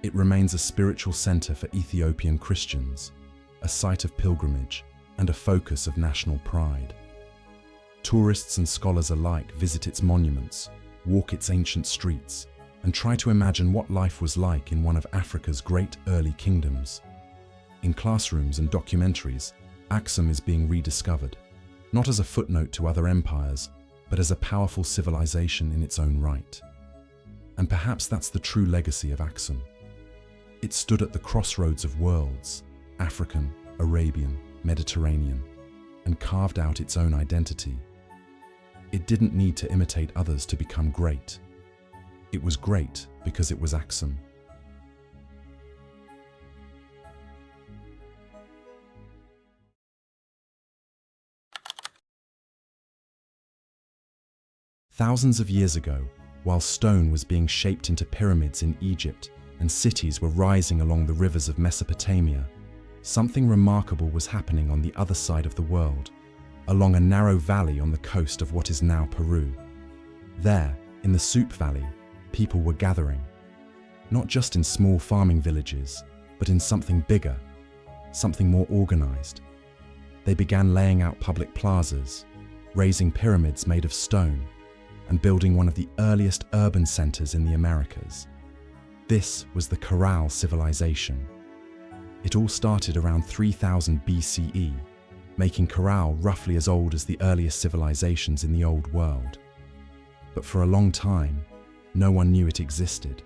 It remains a spiritual center for Ethiopian Christians, a site of pilgrimage, and a focus of national pride. Tourists and scholars alike visit its monuments, walk its ancient streets, and try to imagine what life was like in one of Africa's great early kingdoms. In classrooms and documentaries, Aksum is being rediscovered, not as a footnote to other empires, but as a powerful civilization in its own right. And perhaps that's the true legacy of Aksum. It stood at the crossroads of worlds, African, Arabian, Mediterranean, and carved out its own identity. It didn't need to imitate others to become great. It was great because it was Aksum. Thousands of years ago, while stone was being shaped into pyramids in Egypt and cities were rising along the rivers of Mesopotamia, something remarkable was happening on the other side of the world, along a narrow valley on the coast of what is now Peru. There, in the Soup Valley, people were gathering, not just in small farming villages, but in something bigger, something more organized. They began laying out public plazas, raising pyramids made of stone, and building one of the earliest urban centers in the Americas. This was the Corral civilization. It all started around 3000 BCE, making Corral roughly as old as the earliest civilizations in the Old World. But for a long time, no one knew it existed.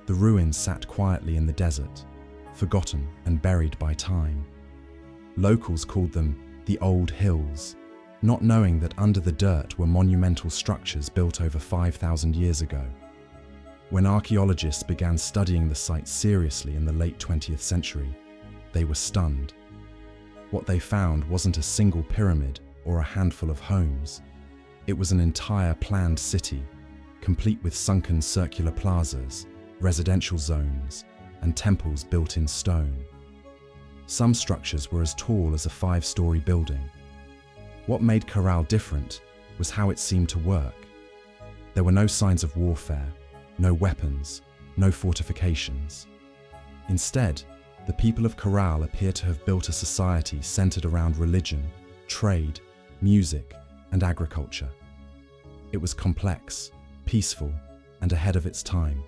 The ruins sat quietly in the desert, forgotten and buried by time. Locals called them the Old Hills, not knowing that under the dirt were monumental structures built over 5,000 years ago. When archaeologists began studying the site seriously in the late 20th century, they were stunned. What they found wasn't a single pyramid or a handful of homes. It was an entire planned city, complete with sunken circular plazas, residential zones, and temples built in stone. Some structures were as tall as a 5-story building. What made Corral different was how it seemed to work. There were no signs of warfare, no weapons, no fortifications. Instead, the people of Corral appear to have built a society centered around religion, trade, music, and agriculture. It was complex, peaceful, and ahead of its time.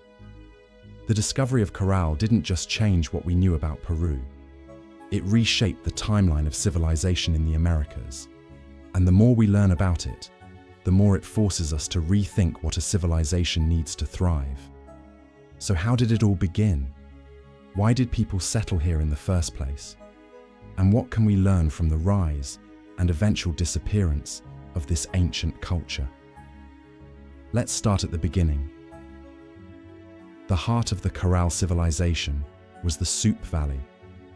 The discovery of Corral didn't just change what we knew about Peru. It reshaped the timeline of civilization in the Americas. And the more we learn about it, the more it forces us to rethink what a civilization needs to thrive. So how did it all begin? Why did people settle here in the first place? And what can we learn from the rise and eventual disappearance of this ancient culture? Let's start at the beginning. The heart of the Corral civilization was the Soup Valley,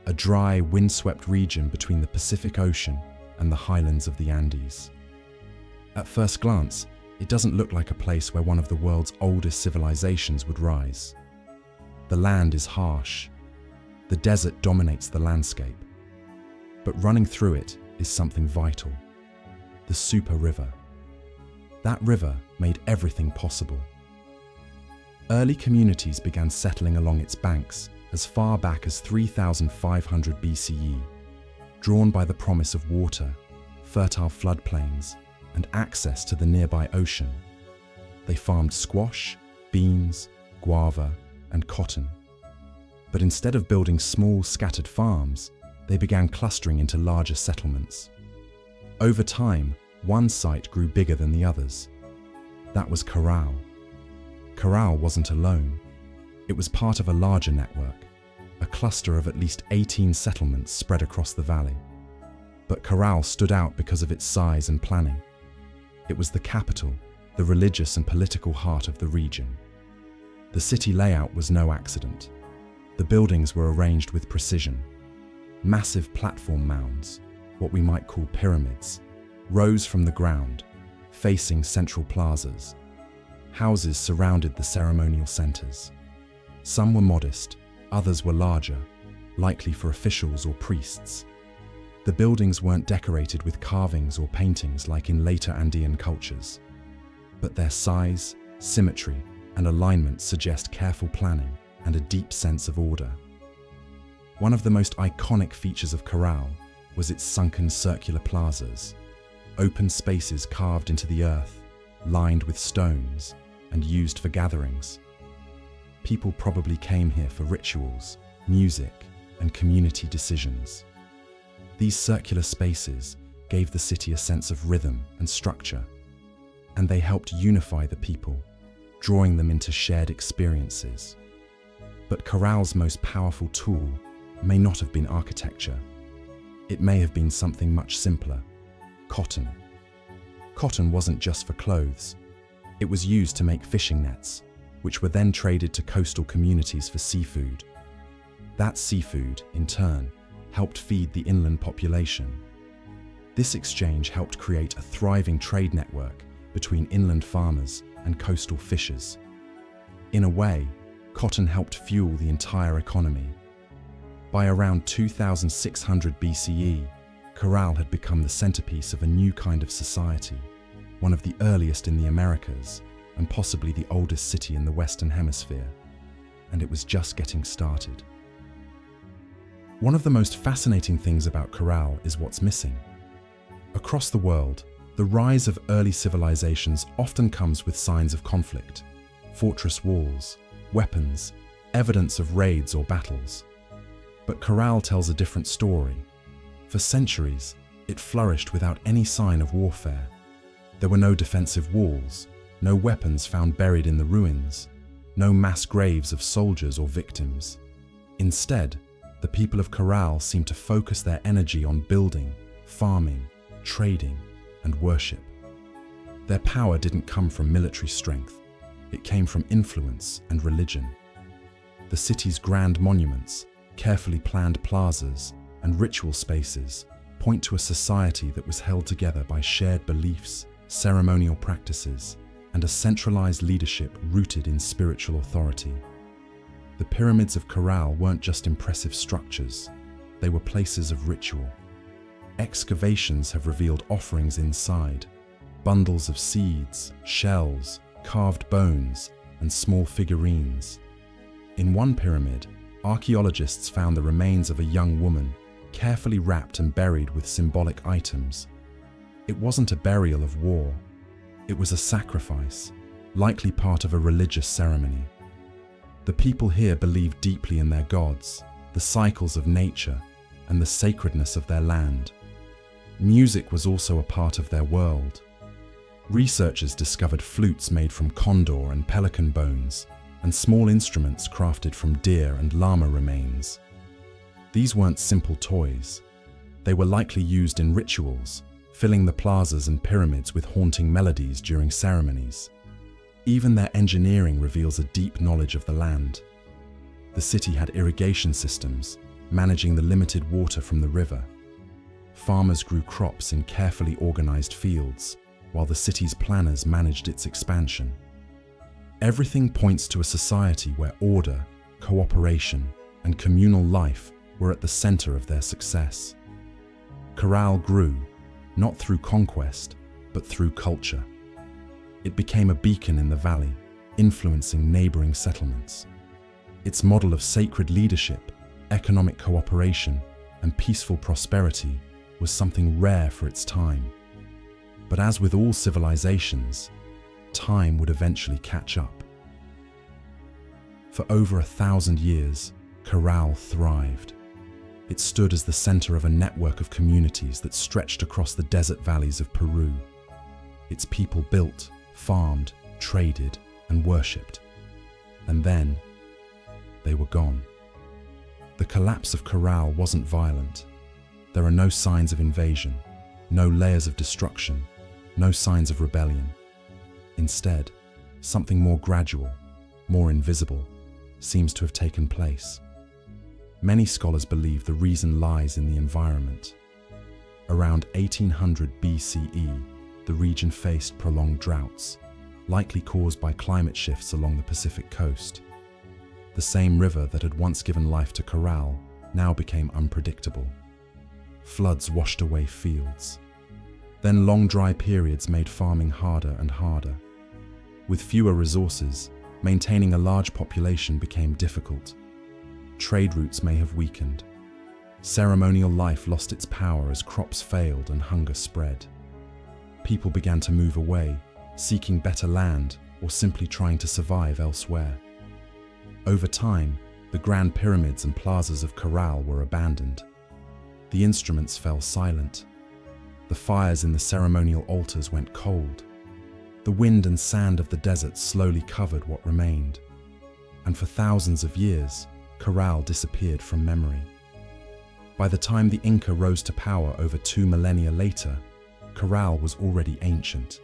a dry, windswept region between the Pacific Ocean and the highlands of the Andes. At first glance, it doesn't look like a place where one of the world's oldest civilizations would rise. The land is harsh. The desert dominates the landscape. But running through it is something vital: the Super River. That river made everything possible. Early communities began settling along its banks as far back as 3500 BCE, drawn by the promise of water, fertile floodplains, and access to the nearby ocean. They farmed squash, beans, guava, and cotton. But instead of building small, scattered farms, they began clustering into larger settlements. Over time, one site grew bigger than the others. That was Corral. Corral wasn't alone. It was part of a larger network, a cluster of at least 18 settlements spread across the valley. But Corral stood out because of its size and planning. It was the capital, the religious and political heart of the region. The city layout was no accident. The buildings were arranged with precision. Massive platform mounds, what we might call pyramids, rose from the ground, facing central plazas. Houses surrounded the ceremonial centers. Some were modest, others were larger, likely for officials or priests. The buildings weren't decorated with carvings or paintings like in later Andean cultures, but their size, symmetry, and alignment suggest careful planning and a deep sense of order. One of the most iconic features of Corral was its sunken circular plazas, open spaces carved into the earth, lined with stones, and used for gatherings. People probably came here for rituals, music, and community decisions. These circular spaces gave the city a sense of rhythm and structure, and they helped unify the people, drawing them into shared experiences. But Corral's most powerful tool may not have been architecture. It may have been something much simpler: cotton. Cotton wasn't just for clothes. It was used to make fishing nets, which were then traded to coastal communities for seafood. That seafood, in turn, helped feed the inland population. This exchange helped create a thriving trade network between inland farmers and coastal fishers. In a way, cotton helped fuel the entire economy. By around 2600 BCE, Corral had become the centerpiece of a new kind of society, one of the earliest in the Americas, and possibly the oldest city in the Western Hemisphere. And it was just getting started. One of the most fascinating things about Corral is what's missing. Across the world, the rise of early civilizations often comes with signs of conflict: fortress walls, weapons, evidence of raids or battles. But Corral tells a different story. For centuries, it flourished without any sign of warfare. There were no defensive walls, no weapons found buried in the ruins, no mass graves of soldiers or victims. Instead, the people of Corral seemed to focus their energy on building, farming, trading, and worship. Their power didn't come from military strength. It came from influence and religion. The city's grand monuments, carefully planned plazas, and ritual spaces point to a society that was held together by shared beliefs, ceremonial practices, and a centralized leadership rooted in spiritual authority. The pyramids of Corral weren't just impressive structures, they were places of ritual. Excavations have revealed offerings inside: bundles of seeds, shells, carved bones, and small figurines. In one pyramid, archaeologists found the remains of a young woman, carefully wrapped and buried with symbolic items. It wasn't a burial of war. It was a sacrifice, likely part of a religious ceremony. The people here believed deeply in their gods, the cycles of nature, and the sacredness of their land. Music was also a part of their world. Researchers discovered flutes made from condor and pelican bones, and small instruments crafted from deer and llama remains. These weren't simple toys. They were likely used in rituals, filling the plazas and pyramids with haunting melodies during ceremonies. Even their engineering reveals a deep knowledge of the land. The city had irrigation systems, managing the limited water from the river. Farmers grew crops in carefully organized fields, while the city's planners managed its expansion. Everything points to a society where order, cooperation, and communal life were at the center of their success. Corral grew, not through conquest, but through culture. It became a beacon in the valley, influencing neighboring settlements. Its model of sacred leadership, economic cooperation, and peaceful prosperity was something rare for its time. But as with all civilizations, time would eventually catch up. For over 1,000 years, Corral thrived. It stood as the center of a network of communities that stretched across the desert valleys of Peru. Its people built, farmed, traded, and worshipped. And then, they were gone. The collapse of Corral wasn't violent. There are no signs of invasion, no layers of destruction, no signs of rebellion. Instead, something more gradual, more invisible, seems to have taken place. Many scholars believe the reason lies in the environment. Around 1800 BCE, the region faced prolonged droughts, likely caused by climate shifts along the Pacific coast. The same river that had once given life to Corral now became unpredictable. Floods washed away fields. Then long dry periods made farming harder and harder. With fewer resources, maintaining a large population became difficult. Trade routes may have weakened. Ceremonial life lost its power as crops failed and hunger spread. People began to move away, seeking better land or simply trying to survive elsewhere. Over time, the grand pyramids and plazas of Corral were abandoned. The instruments fell silent. The fires in the ceremonial altars went cold. The wind and sand of the desert slowly covered what remained. And for thousands of years, Corral disappeared from memory. By the time the Inca rose to power over 2 millennia later, Corral was already ancient.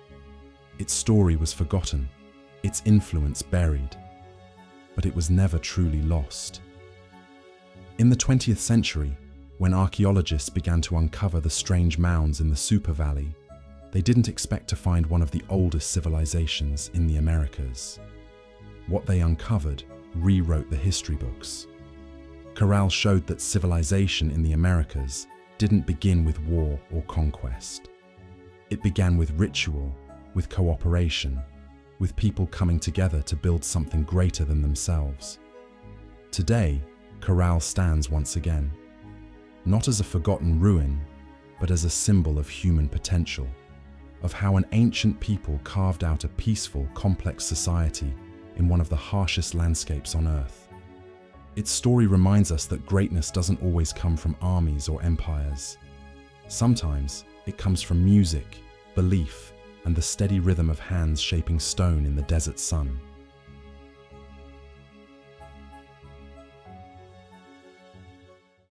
Its story was forgotten, its influence buried, but it was never truly lost. In the 20th century, when archaeologists began to uncover the strange mounds in the Super Valley, they didn't expect to find one of the oldest civilizations in the Americas. What they uncovered rewrote the history books. Corral showed that civilization in the Americas didn't begin with war or conquest. It began with ritual, with cooperation, with people coming together to build something greater than themselves. Today, Corral stands once again, not as a forgotten ruin, but as a symbol of human potential, of how an ancient people carved out a peaceful, complex society in one of the harshest landscapes on Earth. Its story reminds us that greatness doesn't always come from armies or empires. Sometimes it comes from music, belief, and the steady rhythm of hands shaping stone in the desert sun.